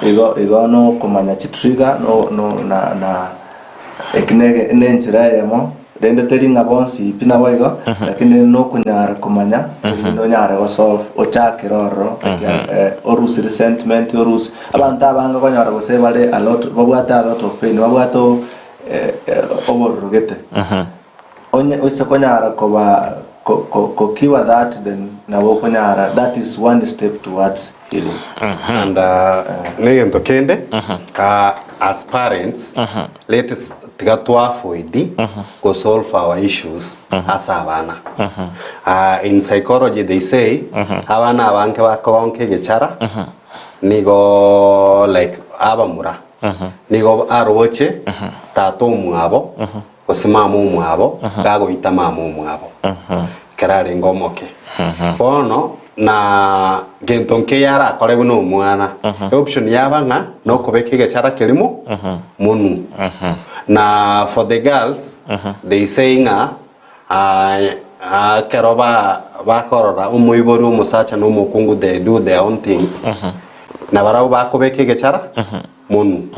Speaker 2: ego no komanya chi trigger no na ekinege nenchira yemo dende telinga bonsi pina boigo lakini no kunyara kumanya no nyara go solve ochakiroro orus resentment orus abantu abanga konyara go save a lot babwata a lot of pain babwato oborugete onye osakonyara ko ba ko kiwa that then na bo konyara that is one step towards healing
Speaker 3: and negento kende as parents let us tigatwa foidi go solve our issues as abana in psychology they say abana abanke bakonke gechara nigo like abamura nigo aroche tato mwabo osimama mwabo gago itamama mwabo karare ngomoke bono na gentonke yara kore buno mwana option yabanga no kobeke gechara kelimo munu na for the girls they saying keroba bakorora umuibori umusacha no mukungu they do their own things na barabo bakobeke gechara munu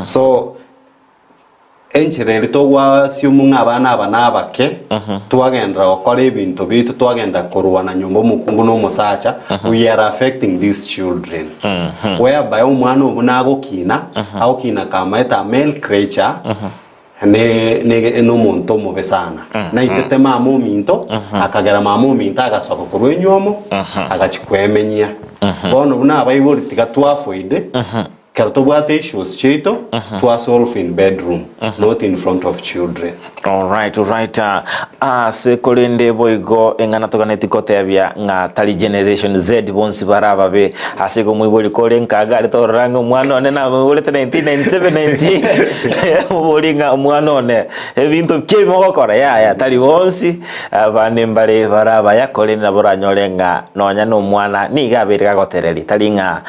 Speaker 3: so enchire litogwa siumunga abana abake twagendra okore ibintu bitu twagenda kurwana nyumba mukungu no musacha we are affecting these children whereby umwana obunago kina au kina kama eta male creature ne no muntu mubi sana na itete mama minto akagera mama minto agasoka kurwenyomo agachikwemenyia bono buna abayibuli tigatwafoide Kerto bwate issues chito to solve in bedroom, not in front of children.
Speaker 1: All right. Se kolende boigo engana tokaneti kotebya nga tali generation Z bonsi baraba be ase ko mwiboli kole nkaga to rango mwana one na wole 1997 wole nga mwana one ebintu kemo gokora ya tali bonsi bane mbale baraba ya kole na boranyole nga nonya no mwana ni gabirika gotereri tali nga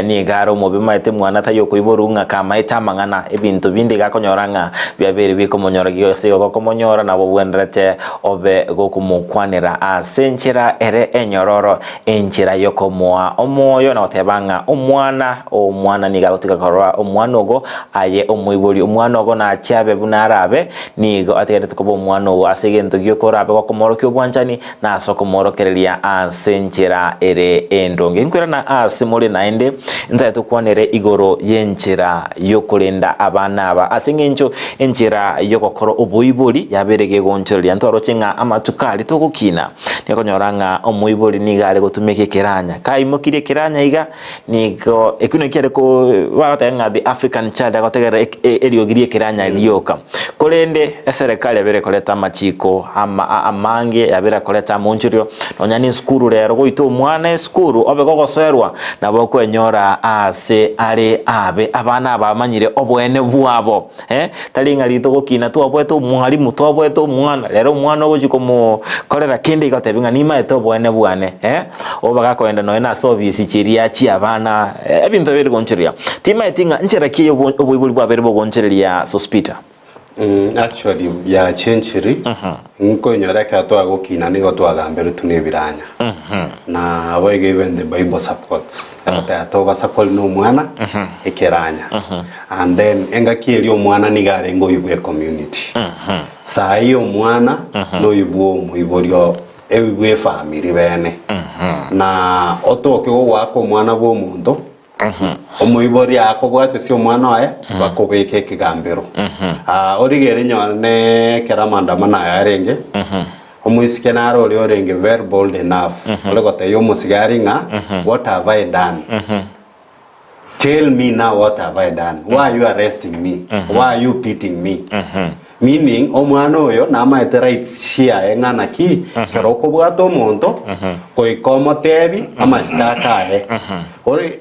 Speaker 1: ni garo mobe maite mwana tayo kuiborunga kama itamangana ebintu bindi gakonyoranga byabere bikomonyora gyose gokomonyora nabo bwenderete obe gokumukwanira asenchira ere enyororo enchira yokomoa omoyo na otebanga omwana niga gutika korwa omwana ogo aye omwibori omwana ogo na chabe bunarabe nigo ategete ko omwana ogo asegento gyokorabe gokomoro kyobwanjani na sokomorokereria asenchira ere endonge nkwira na asimole naende nza tukwanere igoro yenchira yokulenda abana aba asingencho enchira yokokoro obuibori yaberege goncheria ntoro chinga amatukali tokukina nikonyoranga omuibori nigale gutumike kiranya kaimukire kiranya iga nigo ekuno kiare ko watanga the African child agotegera eriogirie kiranya lioka kolende serikali yabere koleta machiko amange yabere koleta monchurio nonyani skuru rero goito mwana skuru obe gogoserwa nabo kwenyora ase are abe abana abamanyire obwene bwabo talinga litogokina twabweto mwalimu twabweto mwana rero mwana ogo mu kolera kinde igatebinga nima eto bwene bwane obaga koenda no na service chiria chi abana ebintu biri gonchiria tima etinga nchera kiyo obuyibuli bwabere bogoncheria sospita
Speaker 3: actually ya chenchiri nko nyora ka to agokina nigo to agambere tunebiranya na wege even the Bible supports ata to basakol no mwana ekeranya and then enga kieli omwana nigare ngo yibwe community sa hiyo mwana no yibwo muiborio ebwe family bene na otoke wako mwana bo muntu omuibori ako bwate sio mwana wae bakobeke kigambero origere nyone keramanda mana yarenge omuisike naro oli orenge very bold enough ole gote yo musigari nga what have I done tell me now what have I done why are you arresting me why are you beating me meaning omwana oyo nama ete rights share engana ki keroko bwato monto koikomo tebi ama stakae ore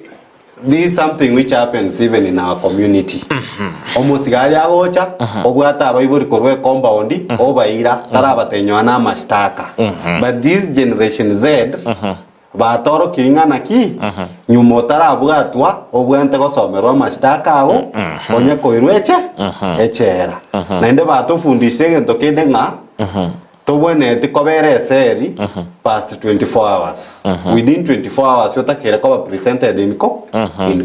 Speaker 3: this is something which happens even in our community. Omusigari agocha obwata abayiburi korwe compound obaira tarabatenywa na mashtaka. But this generation Z batoro kiringana ki nyumotara abwatwa obwente gosomerwa mashtaka ago onye koirweche echera. Naende batofundishe gento kende nga tobwene tikobere seri past 24 hours within 24 hours yotakere koba presented in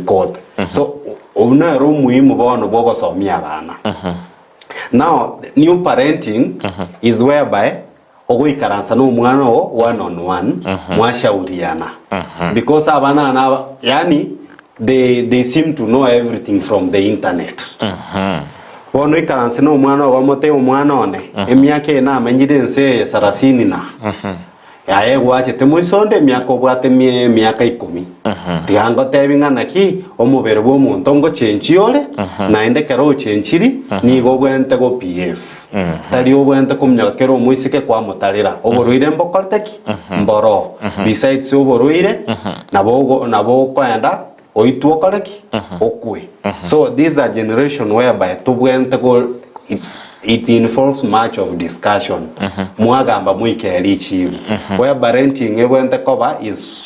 Speaker 3: court so unero muhimu bono bogosomia abana now new parenting is whereby ogoikaransa no mwana o one on one mwashauriana because abana na yani they seem to know everything from the internet bono ikaranse no mwana wa mote omwana one emyake na amenyire nse sarasini na yae gwache temuisonde myako bwate myaka 10 tihango tebinga naki omubere bwo muntu ngo chenchiole naende kero chenchiri ni go bwente go PF tali obwente kumnyakero muisike kwa mutarira oboruire mbokorteki mboro besides oboruire nabo kwenda oituokoreki okwe so this is a generation whereby tubwente go it involves much of discussion mwagamba mwikeri chibu where parenting ebwente koba is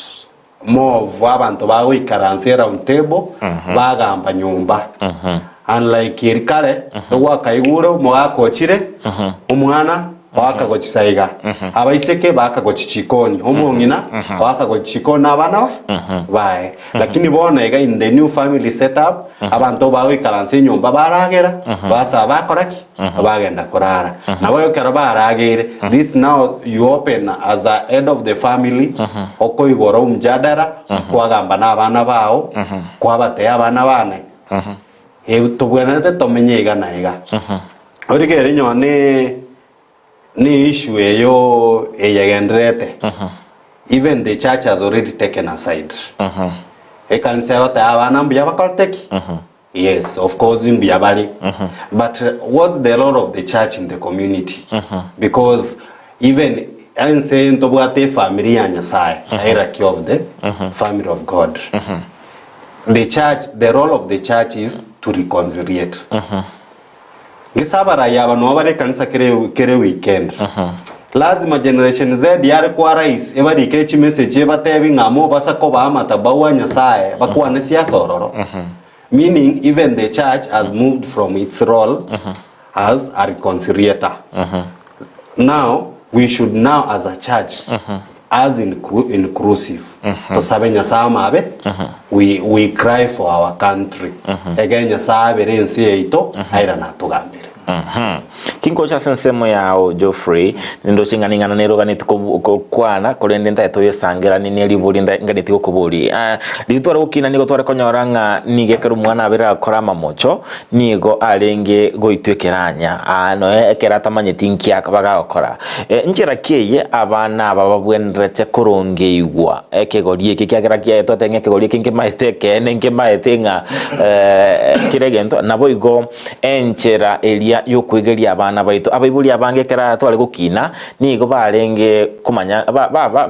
Speaker 3: more of abantu bago ikaranse round table bagamba nyumba unlike irikale wakaigure mwakochire omwana wakagochisaiga abaiseke bakagochichikoni omongina wakagochichikoni abana bae lakini bona ega in the new family setup abantu bawe karanse nyumba baragera basa bakoraki bagenda kurara nawe ukara baragere this now you open as a head of the family okoigoro umjadara kwagamba n'abana bao kwabate abana bane tubwenete tomenyega naiga origere nyone ni issue eyo eyagendrete. Even the church has already taken aside. Ekanisa yote abana mbuya bakolteki. Yes, of course in Biabali. But what's the role of the church in the community? Because even I'm saying to the family and hierarchy of the family of God. The church, the role of the church is to reconciliate. Gisabara yaba no bare kanisa kere weekend. Lazima generation Z yare kwa rais eba dikechi message eba tebi ngamo basa ko ba mata bawa nyasaye bakwa ne siasa ororo. Meaning even the church has moved from its role as a reconciliator. Now we should now as a church as inclusive to sabe nyasaye mabe we cry for our country. Again nyasaye berensi eito aira na tugambire.
Speaker 1: Kinkocha sensemo yao Geoffrey ndo chinganingana nero ganiti kwana kolende nta etoye sangera nini ali bulinda nganiti kokubuli litwara gukina nigo twara konyoranga nigekera umwana abira akora mamocho nigo alenge goitwekeranya no ekera tamanyeti nkia kabaga okora njira kiye abana bababwenrete korongeigwa ekegorie kikyagera kiye totenge kegorie kinke maiteke nenge maetenga kiregento nabo igo enchera elia yokwegeria abana baito abaibuli abangekera twale gukina nigo barenge kumanya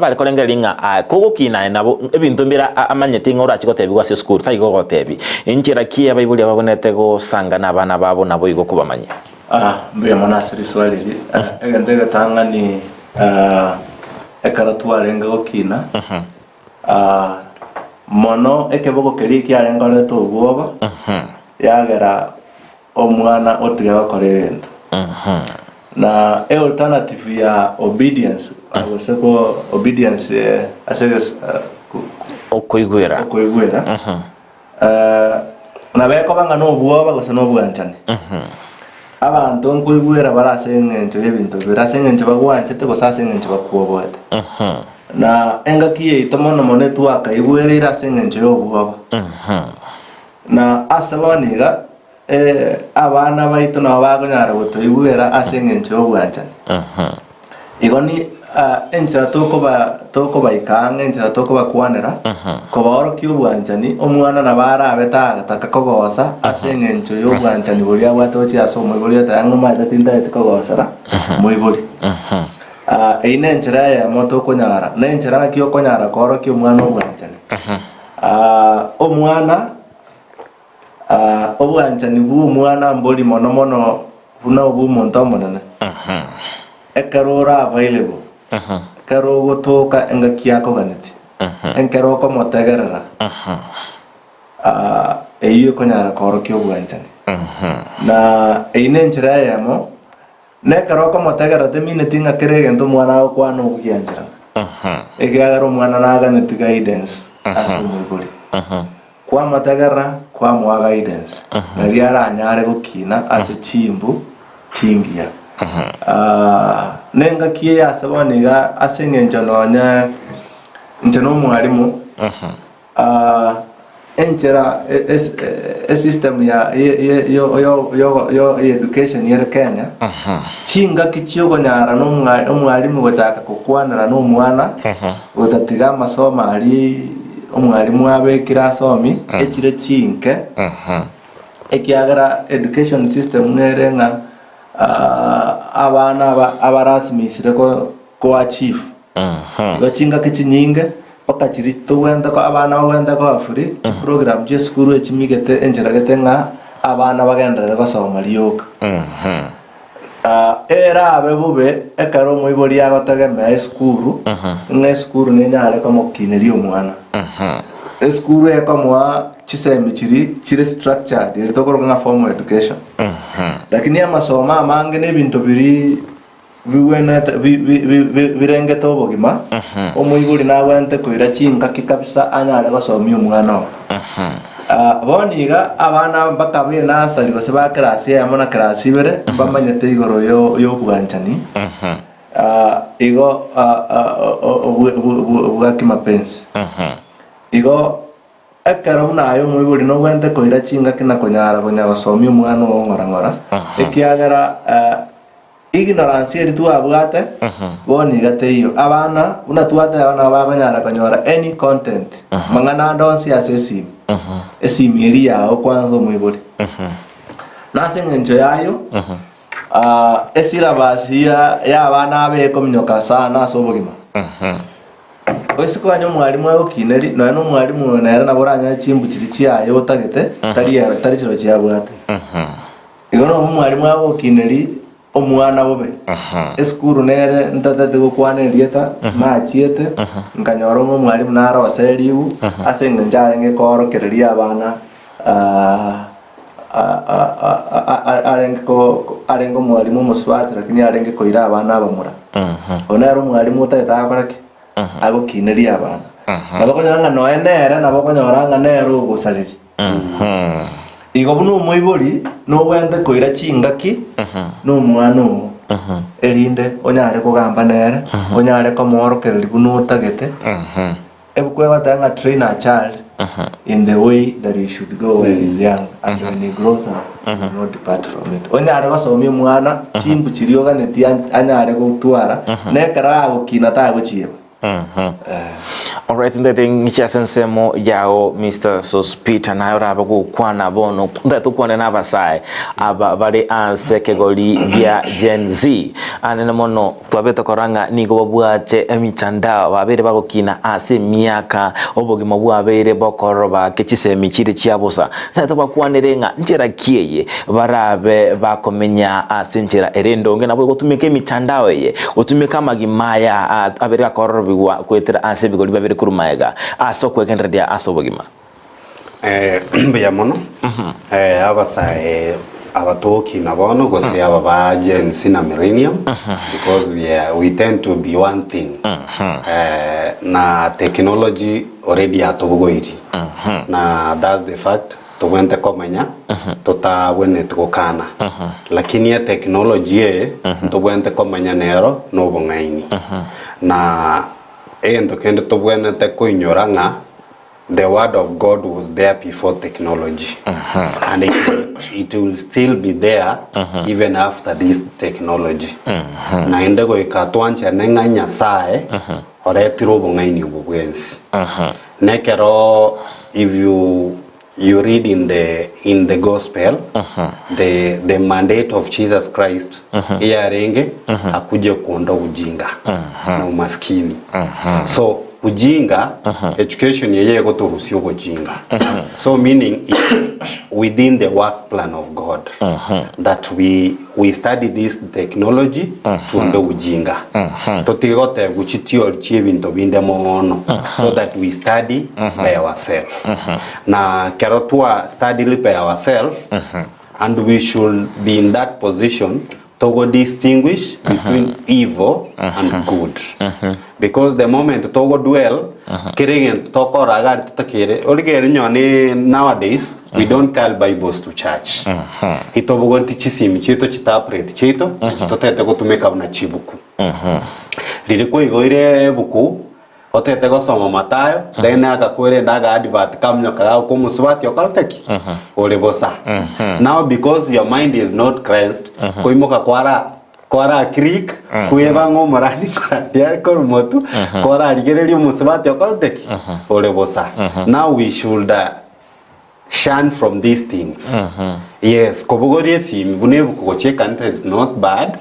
Speaker 1: bale kolengelinga kugukina nabo ebintu mbira amanyeti ngora chikotebi se school taigo gotebi inchira kiye abaibuli ababonete go sangana abana babo nabo igo kubamanya
Speaker 2: mbuya monasiri swaliri egentega tanga ni ekara twarenga gukina mono ekebogo keri kyarenga leto ubwoba yagera omwana otiga bakorerenda na alternative ya obedience aboseko obedience aseges
Speaker 1: okoigwera
Speaker 2: na beko banga no bwoba gose no bwanchane abantu nkoigwera barasengencho ebintu birasengencho bagwanchete gosasengencho bakuobote na engakiye itomono monetu akaigwera irasengencho yobwoba na asabaniga abana baito na bagonyara gotoigwera asengencho obwanchane igoni enchira toko baikanga enchira toko bakwanera koboro kyobwanchani omwana na bara abeta takakogosa asengencho yobwanchani bolia bwatochi asomo bolia tango mata tinda etkogosara moiboli ine enchira ya moto konyara na enchira kyo konyara koro kyo mwana obwanchani omwana obwanchani bu mwana mboli mono buna obu monto monene ekarora available karo gotoka enga kiako ganeti enkero ko motegerera eyo konyara koro kyo bwanchani na ine nchira yamo ne karo ko motegera temine tinga kerege mwana kwano kuyanjira egagaro mwana naga neti guidance asumubuli kwa motegera kwa mwa guidance nariara anyare gukina ase chimbu chingia nenga kiye yasabaniga asengenjo nonya ntono mwalimu enchera system ya yo education ya Kenya chinga kichiogo nyara no mwalimu gotaka kukwanira no mwana gotatiga masoma ali omwalimu abekira somi ekire chinke ekiagara education system nerenga abana abarasimisire ko achieve gachinga kichinyinge pakachiri to wenda ko abana wenda ko afuri program je skuru echimigete enjeragete nga abana bagendera basoma liyoka era abebube ekaro moiboli abategeme skuru nge skuru ne nyare ko mokineri omwana skuru ekamwa chisemi chiri structure dire to koronga formal education lakini amasoma amange ne bintu biri biwena birenge to bogima omuibuli nawente koira chinga kikabisa anyare basomya omwana boniga abana bakabe nasali gose ba class ya mona class ibere bamanyete igoro yo bwanchani igo bwaki mapenzi igo ekero munayo mwiburi no gwente koira chinga kina kunyara gosomi umwana wo ngora ekiagera ignorance eri twabwate boni gateyo abana una twate abana bagonyara konyora any content mangana ndonsi asesi esimiri yao kwanza mwiburi nase ngenjo yayo esira basia ya abana abeko mnyoka sana asobogima oisiko anyo mwalimu wa kineri no mwalimu nera na boranya chimbu chiri chiayo otagete tari chiro chiabwate igono mwalimu wa kineri omwana bobe eskuru nere ntatate gukwanerieta machiete nkanyoro mwalimu nara waseriu asenge njarenge korokereria abana arengo mwalimu muswati lakini arenge koira abana abamura onero mwalimu utayeta akorake abo kineria abana nabakonyanga noenere nabakonyanga nero ugusaliri igo bunu moibori no wende koira chingaki no mwana erinde onyare kugamba nere onyare komorokereri bunu utagete ebukwe batanga train a child in the way that he should go when he's young and when he grows up he will not depart from it onyare gosomia mwana chimbu chirioga neti anyare gutwara nekara gukina ta guchieba
Speaker 1: alright ndete ngicha sensemo yao Mr. Sospita nayo raba gukwana bono ndatu kwana nabasai aba bari anse kegoli bya Gen Z anene mono twabeta koranga nigo babwate emichandao babere bagokina ase miaka obogima bwabere bokoroba kechisemi chiri chiabusa ndatu bakwanerenga njera kieye barabe bakomenya ase njera erendonge nabo gotumike emichandao ye utumika magimaya abere akoroba kwetera ase bigoli babere kurumaega aso kwekenderia aso bogima
Speaker 3: mbuya mono abasa abatoki nabono gose aba Gen Z na millennium because we tend to be one thing na technology already atogoiri na that's the fact to wente komenya tota wene tukana lakini ya technology to wente komenya nero no bongaini na endo kende to bwena te koinyoranga the word of God was there before technology and it will still be there even after this technology na ende go ikatwancha nenga nyasae ore tiro bongaini ubwensi nekero if you read in the gospel the mandate of Jesus Christ yarenge akuje kuondoa ujinga na umaskini so ujinga education yeye gotorusio ujinga so meaning it's within the work plan of God that we study this technology to ndo ujinga totigote guchitio chibinto binde mono so that we study by ourselves na kerotwa study by ourselves and we should be in that position to go distinguish between evil and good because the moment to go dwell kiregen to koraga tutakire oligere nyone nowadays we don't call bibles to church itobugo tichisimi chito chitaprete chito totete gotumeka na chibuku liriko igoire buku otete gosoma Matayo then akakwere ndaga advert kamnyo kaga ko musubati okalteki olebosa now because your mind is not cleansed koimoka kwara creek kuyeba ngomorani kwadia korumotu kwara rigererio musubati okalteki olebosa now we should shun from these things yes kobogori simi bunebu kocheka is not bad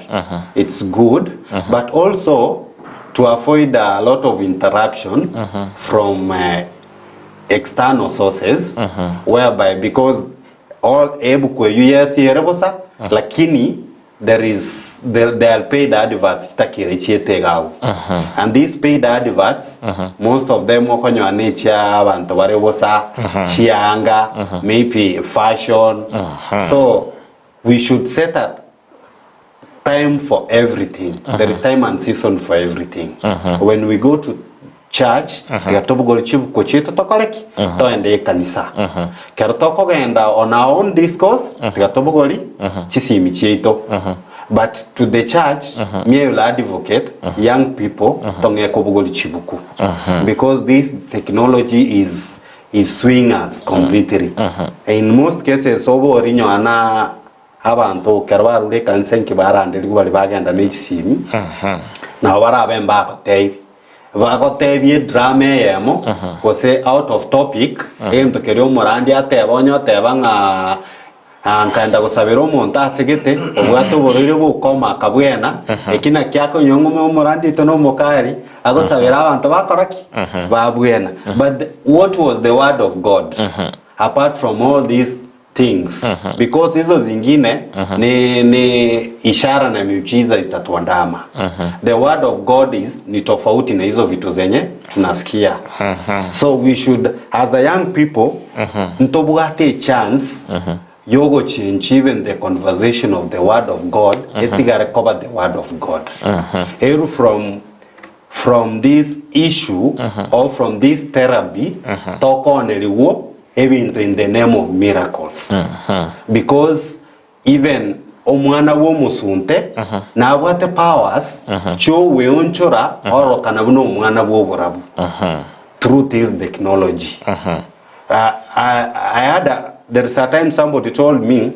Speaker 3: it's good but also to avoid a lot of interruption from external sources whereby because all ebukwe yes yerebosa lakini there are paid adverts takire chietega and these paid adverts most of them okonyo nature abantu barebosa chianga maybe fashion so we should set a time for everything there is time and season for everything when we go to church gatobugol chibu kochito tokoleki toende kanisa kero tokogenda on our own discourse gatobugoli chisimi chito but to the church me will advocate young people tonge kobugoli chibuku because this technology is swing us completely. In most cases obo orinyo ana abantu kerwarure kansen kibarande bali bagenda n'ekisimi na barabe mbakotei bagotebye drama yemo kose out of topic ento kero morandi atebonyo tebanga ankanda gusabira omuntu atsigete obwato borire bukoma kabwena ekina kyako nyongo morandi tono mokari agosabira abantu bakoraki babwena. But what was the word of God apart from all these things? Because hizo zingine ni ishara na miujiza itatuandama. The word of God is ni tofauti na hizo vitu zenye tunasikia. So we should, as a young people, ntobugate chance yogo change even the conversation of the word of God. Etigare cover the word of God. Here from this issue or from this therapy, toko oneliwo ebintu in the name of miracles. Because even omwana wo musunte na abwate powers cho weonchora oro kana buno omwana bo borabu. Truth is technology. There is a time somebody told me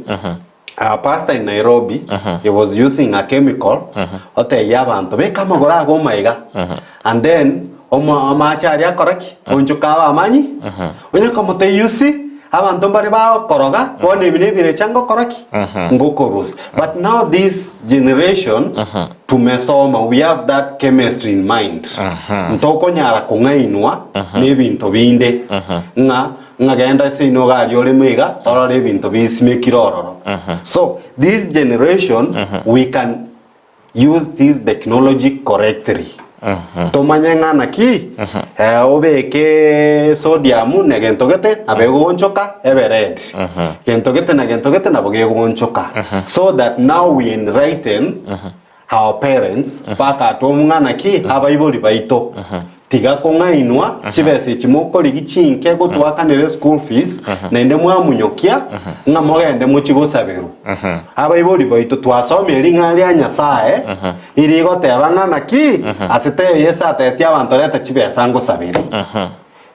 Speaker 3: a pastor in Nairobi, he was using a chemical ote yabantu be kama gora go maiga, and then omachari akoraki onjukawa amanyi onya kama te yusi abantu bari ba koroga one bire chango koraki ngokorus. But now this generation tumesoma, we have that chemistry in mind. Ntoko nyara kungainwa nebintu binde ngagenda sino gali ole mega orore bintu bisimekirororo. So this generation we can use this technology correctly. Tomanyanga naki obeke sodium ne gentogete abego onchoka evered gentogete na bogego onchoka, so that now we enlighten our parents paka tomunga naki abayiboli baito tiga konga inwa chibese chimoko ligichinke gutwakanire school fees nende mwamunyokia nga mogende muchigo saberu abayiboli baito twasome linga lya nyasaye iri gotebana naki asite yesa tetia abantu leta chibesa ngo sabiri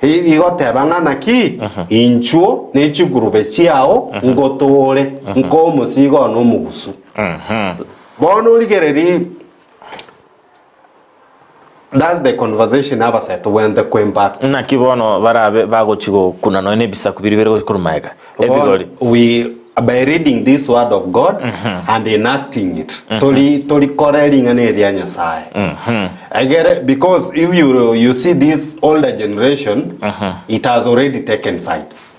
Speaker 3: igotebana naki inchuo ne chigurube chiao ngotore nko musigo no mugusu bono ligereri. That's the conversation aba set when the came back.
Speaker 1: Na kibono barabe bago chigo kuna no nebisa kubiri bere kurumaga. Everybody.
Speaker 3: We by reading this word of God and enacting it. Toli correcting an area Nyasaye. I get it, because if you see this older generation, it has already taken sides.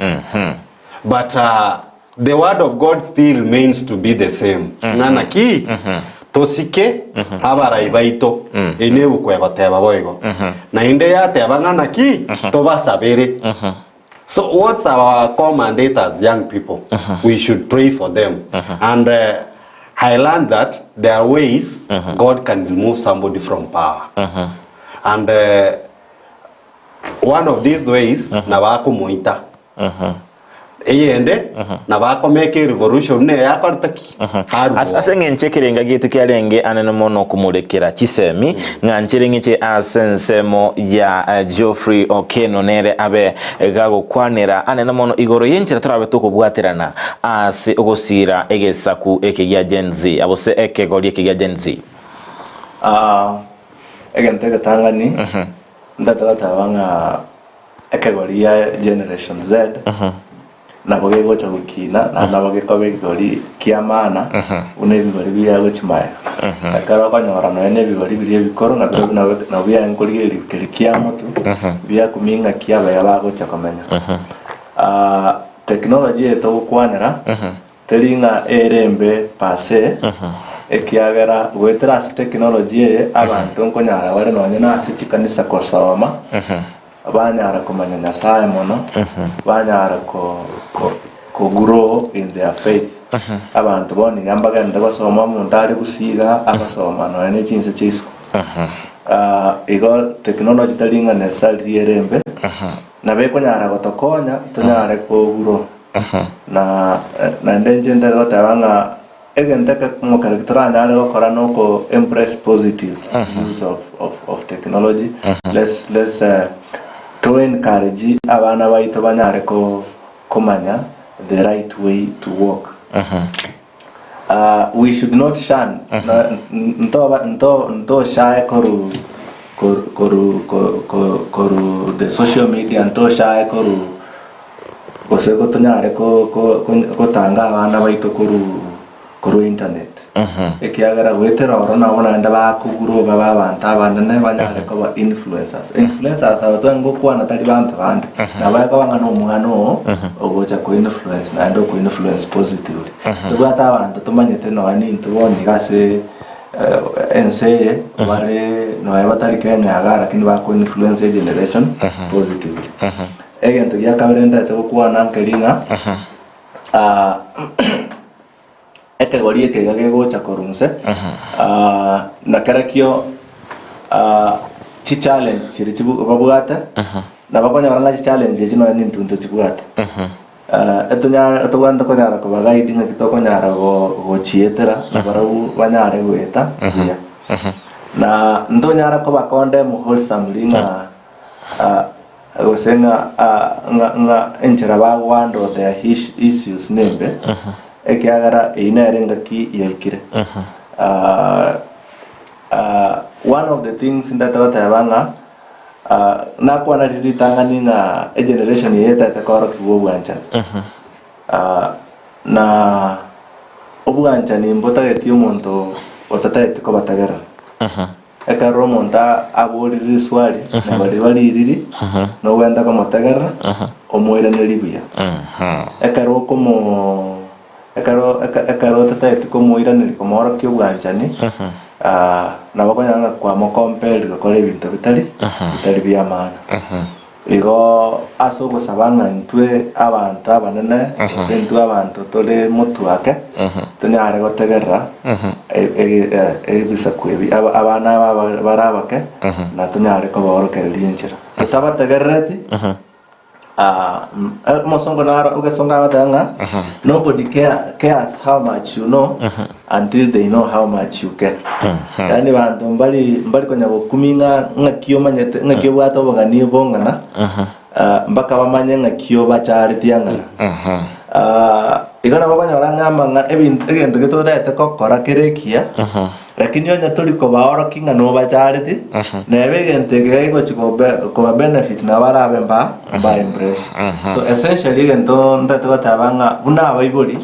Speaker 3: But the word of God still remains to be the same. Nanaki tosike abara ibaito enebu kwegoteba boigo na inde yateba nganaki tobasabere. So what's our core mandate as young people? We should pray for them. And I learned that there are ways God can remove somebody from power. And one of these ways na bako moita eyende na bako make revolution ne yakortaki
Speaker 1: asenge nchekerenga gitu kyalenge anene mono kumurekera chisemi ngancherengeche asensemo ya Geoffrey Okenno nere abe gago kwanera anene mono igoro yenchira turabe tukubwaterana ase ogosira egesaku ekegya Gen Z abose ekegori ekegya Gen Z
Speaker 2: egentege tangani ndatata wanga ekegori ya Generation Z na boge gocha gukina na boge kobe gori kiamana une bigori biya gochimaya akara kanyora no ene bigori biya bikoro na biya nkoli kiamotu biya kuminga kiaba ya bagocha komenya technology eto kwanera telinga erembe pase ekiagera wetras technology abantu nkonyara bari no nyina asichikanisa kosoma banyara kumanya Nyasaye mono banyara ko grow in their faith abantu boni gambaga ndabasoma mu ndari gusiga abasoma no ene chinse chisko ego technology talinga ne salri erembe na beko nyara gotokonya tonyare ko grow na ndenje ndero tabanga egenteka mo character nyare gokora no ko impress positive use of technology. Let's to encourage abana baito banyare ko komanya the right way to walk. We should not shun. Nto shy koru the social media, nto shy koru oseko tonyare ko tanga abana baito koru internet. Ekiagara gwetera orona bona nda bakuguro babanta abana banyare ko ba influencers abatwango kwana tali bantu bande nabaka bangana omwana ogocha ko influence na ndo ko influence positively tubata abantu tumanyete no ani tuboni gase enseye bale no abatali Kenya agara kini ba ko influence generation positively egento ya kabrenda te kwana nkelinga ekagori ekegage gocha korunse na karakio chi challenge chiri chibu babugata na bakonya baranga chi challenge chino ni ntunto chibugata etonya etoganda konyara ko bagaidi nga kitoko nyara go chietera na barabu banyare gweta ya na ndo nyara ko bakonde mu wholesome linga gosenga nga enchera ba wando their issues nembe ekiagara inarenga ki yaikire one of the things that watabanga na kwana ritanga ninga a generation yeta takoro kibuganja na obuganja ni mbota getio monto otata etiko batagara eka romonta aboliri swali na bali iriri no wenda ko matagara omoira nelibuya eka roko mo ekaro tata etiko moira niko mora kyo bwanjani na bakonya kwa mo compare gakora ibintu bitali bya mana igo aso gusabanga ntwe abantu abanene sentu abantu tole mutu wake tunyare gotegerra bisa kwebi abana barabake na tunyare ko borokereria inchira tutabategerreti mosongo naro ugesonga batanga nobody cares how much you know until they know how much you care. Yani bantu mbali konya bokuminga ngakio manyete ngakio bwato bogani bongana mbaka bamanye ngakio bachariti yangana igana bakonya orangama egento getoda etekokora kerekia lakini onya tuliko baoro kinga no bachariti nebe gente gego chiko benefit na barabe mba embrace. So essentially gento ndato tabanga buna abaibuli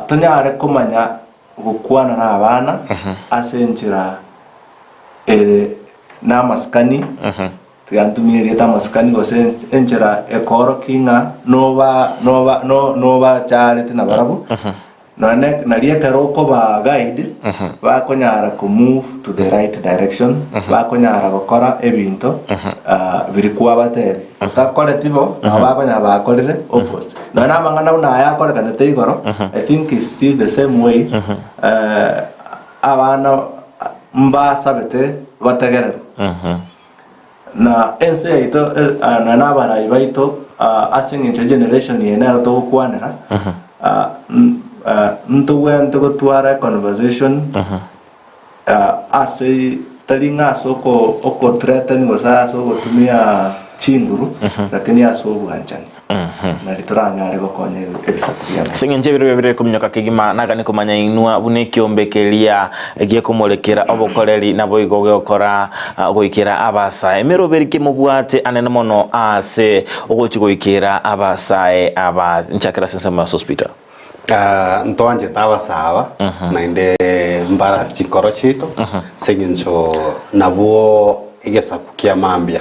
Speaker 2: tonyare kumanya gukwana na abana asenjira na maskani yantumire leta maskani gose enjira ekoro kinga nova charity na barabu na lieka roko ba guide ba konyara ko move to the right direction ba konyara gukora ebinto birikuwa batebe utakore tibo na ba konyara ba korire opposite na mangana una ya kore kana teigoro. I think it's still the same way abana mba sabete gotegera na ense ito na nabara ibaito asing into generation yena to kwanera ntuwente gutwara conversation ase talinga soko oko threaten gosa soko tumia chinguru lakini aso bwanjani na litoranya ari gokonye ebisakuriya
Speaker 1: singenje bire kumnyoka kigima nagani kumanya inua bune kiombekelia egie kumolekera obokoreri nabo igoge okora goikira abasa emero berike mubwate anene mono ase ogochigokira abasae aba nchakira sensema hospital
Speaker 3: ntoanje taba sawa na inde mbaras chikoro chito segincho nabo igesa kukia mambia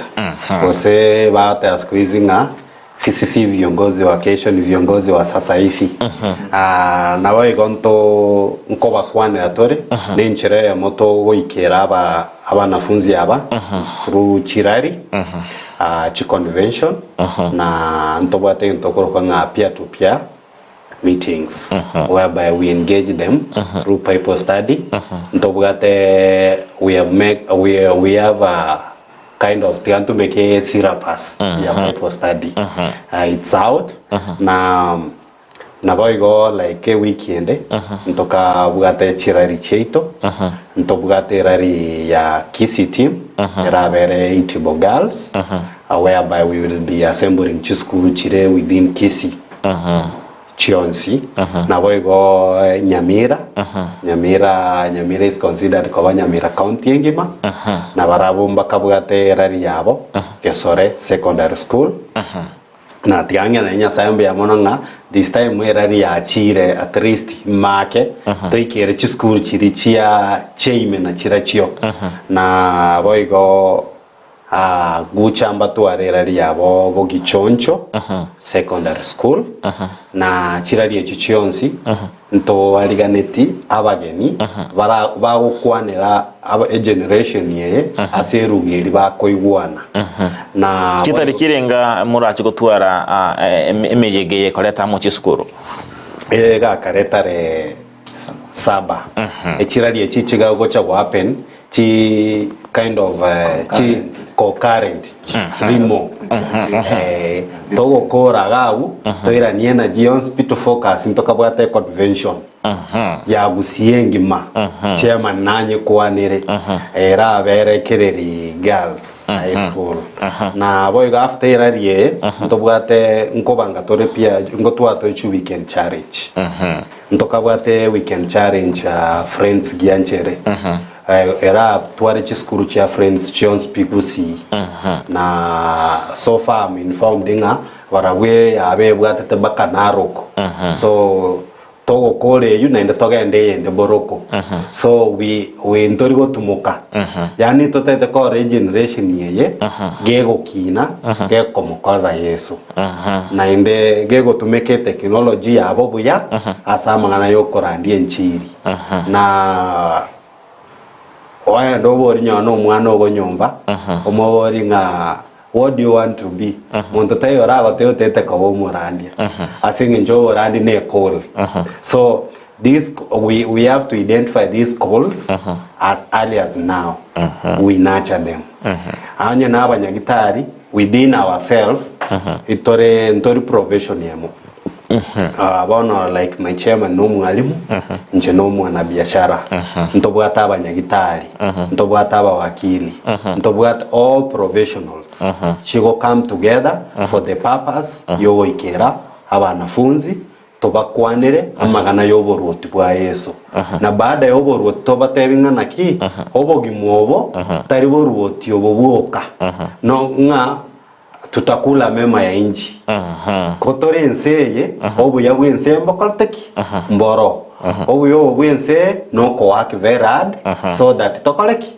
Speaker 3: ose bata squeezinga sisi viongozi wa kesho ni viongozi wa sasa hivi na wao igonto nkoba kwane atore ni nchere ya moto goikera abanafunzi aba through chirari chi convention na ntobate ntokoro kwa peer to peer meetings whereby we engage them through Bible study. Ntobate we have a kind of to make syllabus ya Bible study. It's out na naboigo like weekend ntoka bugate chirari cheito ntobugate rari ya Kisii team erabere Itibo Girls whereby we will be assembling school chire within Kisii Chionsi naboigo Nyamira Nyamira is considered kwa Nyamira county ngima na barabumba kabugate rari yabo Gesore secondary school na tianga na nya sayambe ya monanga this time rari ya chire at least make toikere chi school chiri chia cheime na chirachio na boigo guchamba tu rari yabo bogichoncho secondary school na chirari echo chionsi nto aliganeti abageni bagukwanira aba generation ye aserugeri bakoigwana na
Speaker 1: kitari kirenga murachi gutwara emeyegeye koleta mu chisukuru
Speaker 3: gakaretare saba echirari echi chigago cha happen chi kind of chi co-current dimo togo kora gau toira niena hospital focus ntoka bwate convention ya gusiengima chairman nanye kwanire era bere kereri girls high school na boy after irarie ntobwate nkobanga tore pia ngotwa to chu weekend challenge ntoka bwate weekend challenge friends gianchere era tware chiskuru cha friends Jones Pigusi na so far I'm informed nga warawe abe bwatete baka naroko so togo kore yu naende togende yende boroko so we ntori go tumuka yani totete ko regeneration yeye gego kina ge komokora Yesu naende gego tumeke technology yabo buya asama ngana yokora ndie nchiri na oya ndobori nyono mwana ogo nyomba omobori nga what do you want to be muntu tayo rago teo tete ko murandia asinge njo randi ne call so this we have to identify these calls as early as now we nurture them anya na abanyagitari within ourselves itore ntori profession yemo abono like my chairman no mwalimu nje no mwana biashara ntobwata abanyagitari ntobwata abawakili ntobwata all professionals chigo come together for the purpose yo ikera abanafunzi tobakwanire amagana yoboruoti bwa Yesu na baada ya oboruoti tobatebinga naki obogimwobo tari boruoti obobuoka no nga tutakula mema ya inji kotore enseye obu ya bwense mbakolteki mboro obu yo bwense no ko wak verad so that tokoleki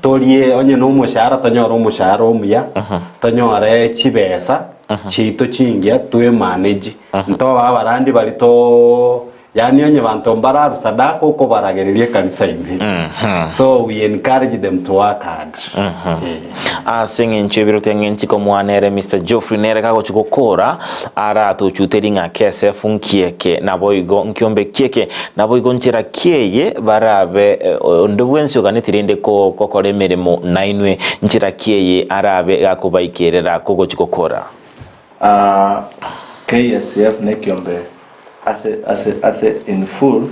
Speaker 3: tolie onye no mushara tonyoro mushara omuya tonyore chibesa chito chingia tuwe manage nto abarandi balito yani onye bantu mbararu sadako uko baragererie kanisa ime so we encourage them to work hard
Speaker 1: asenge nchebiro tengenchi ko mwanere Mr. Geoffrey nere kako chukokora ara to chuteringa kese funkieke na boigo nkiombe kieke na boigo nchira kieye barabe ndobwensi oganitirinde ko kokore meremo nainwe nchira kieye arabe gakubayikerera koko chukokora
Speaker 2: KSF nekiombe as in full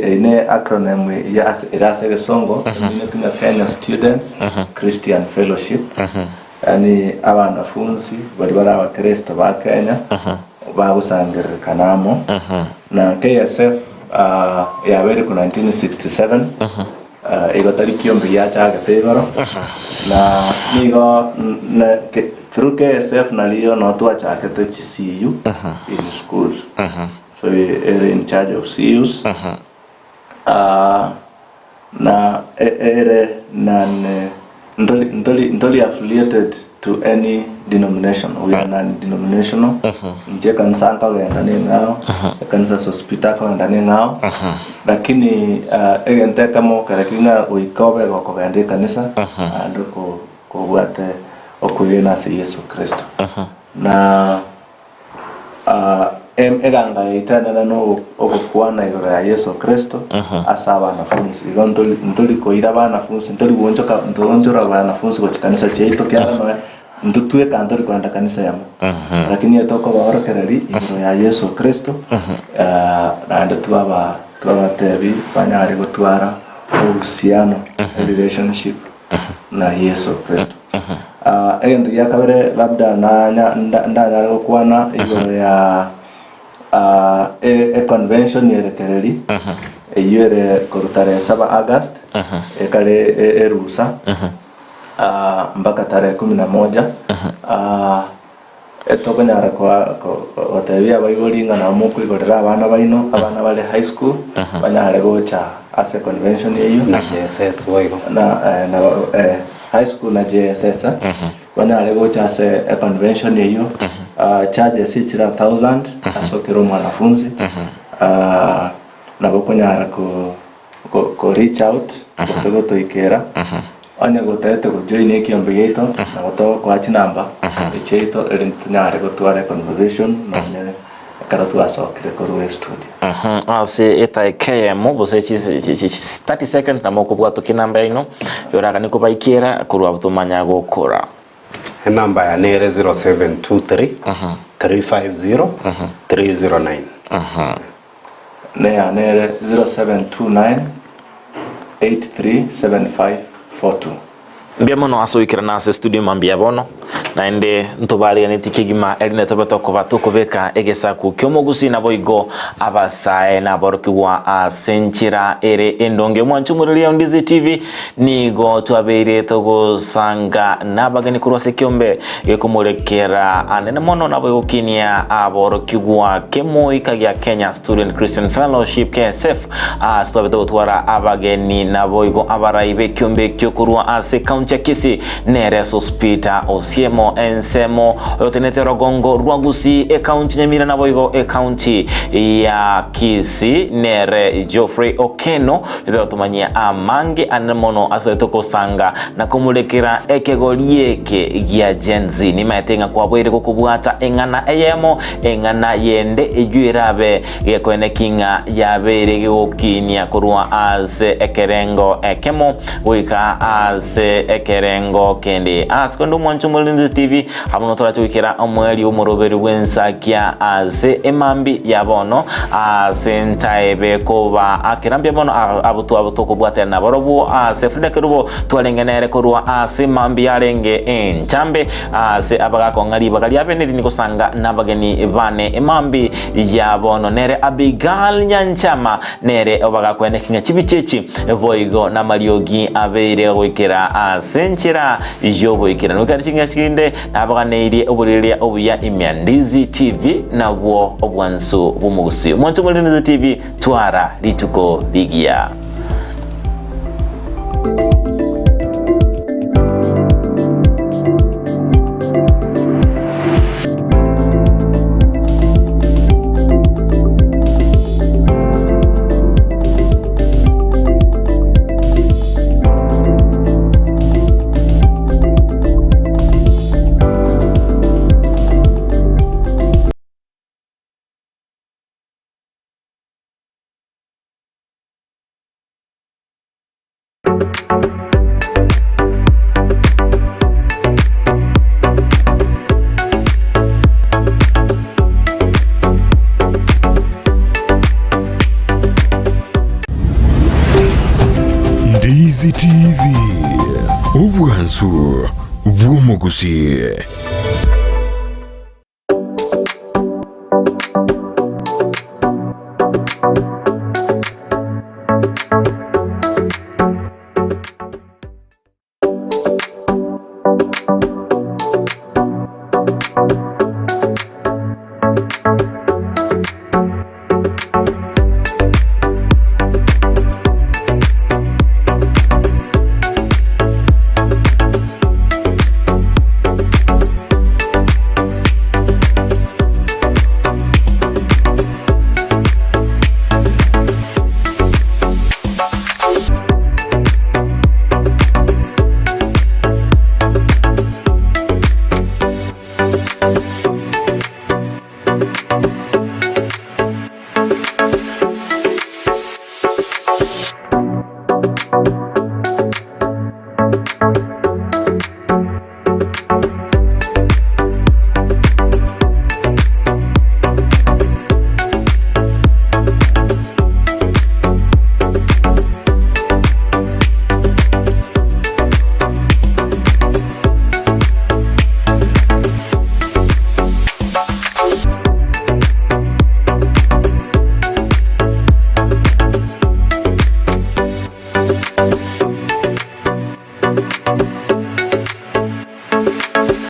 Speaker 2: ine acronym ya irase gesongo ine Kenya Students Christian Fellowship yani abanafunzi bari bara Kristo ba Kenya bagusangirira kanamo na KSF ya bere ku 1967 igotari kiombe ya chaga tebaro na nigo through KSF naliyo no to achake to CU in schools so we're in charge of CUs na nan ndoli affiliated to any denomination. We are non-denominational. Nje kanisa kwa ndani ngao, kanisa hospital kwa ndani ngao. Lakini egente kama karakinga uikobe kwa ndani kanisa ando kuwate okuyena si Yesu Kristo. Na eganga itana no okukuana igora Yesu Kristo asaba nafunzi ndoli koira bana funzi ndoli wonjoka ndonjora bana funzi kwa kanisa cheito kyala no ndutwe kantori kwanda kanisa yamo lakini etoko baorokereri iguru ya Yesu Kristo na ndetwaba tebi banyari gutwara uhusiano relationship na Yesu Kristo endo ya kabere labda ndanya gukwana iguru ya convention yerekereri eyere korutare 7 August ekale erusa mpaka tarehe 11 etokonyara kwa otebia bayigoringa na muku igorera abana baino abana bale high school banyare gocha ase convention yeyo
Speaker 3: na JSS waigo
Speaker 2: na high school na JSS banyare gocha ase convention yeyo charges ichira 1000 asokero mwanafunzi na bokonyara ko reach out kusego toikera anya gotete go join ekiombe gito na goto kwa chinamba echeito elintunyare gotware conversation na karatu asokire ko ruwe studio
Speaker 1: ase eta KM bose 30 seconds na moko bwato kinamba ino yoraga niko baikira kurwa butumanya gukora
Speaker 3: namba ya nere 0723 350 309
Speaker 2: ne ya nere 0729 837542
Speaker 1: mbia mono asoikira na ase studio mambia bono na ende ntobali ne tikigima eline tobeto ko batuko beka egesaku kyomogusi na boigo abasae na borokwa asenchira ere endonge mwanchumuriri Ondizi TV nigo twabere togosanga nabagani kurwase kyombe yekumulekera anene mono na boigokinia aborokwa kemoika ya Kenya Student Christian Fellowship KSF astobeto twara abageni na boigo abaraibe kyombe kyokurwa ase kaunti Kisi nere sospita osiemo ensemo yotenete rogongo rwagusi kaunti Nyamira na boigo kaunti ya Kisi nere Geoffrey Okeno ndo tumanyia amange anemono asetoko sanga na kumulekera ekegolieke gya genzi ni maetenga kwa bwire kukubwata engana eyemo engana yende ejuirabe yekwene kinga yabere gokinia kurwa ase ekerengo ekemo wika ase ekerengo kende askondo mwanchumulinzi TV hamuno twachukira omweli umuroberi wensakia ase emambi yabono ase ntaebe koba akirambya bono abutu kubwata na borobu ase Frida Kerubo twalengenere kurwa ase mambi yarenge enchambe ase abagako ngari bagali abeneri nikosanga nabageni bane emambi yabono nere Abigail Nyanchama nere obagako ene kinga chibichechi voigo na mariogi abere wikira senchira yobo ikira nukari kinga kinde nabaganeirie oburiria obuya Ondizi TV nabwo obwansu bumugusi mwantu Ondizi TV twara lituko ligia
Speaker 4: Ondizi TV, obwansu bw'omugusi.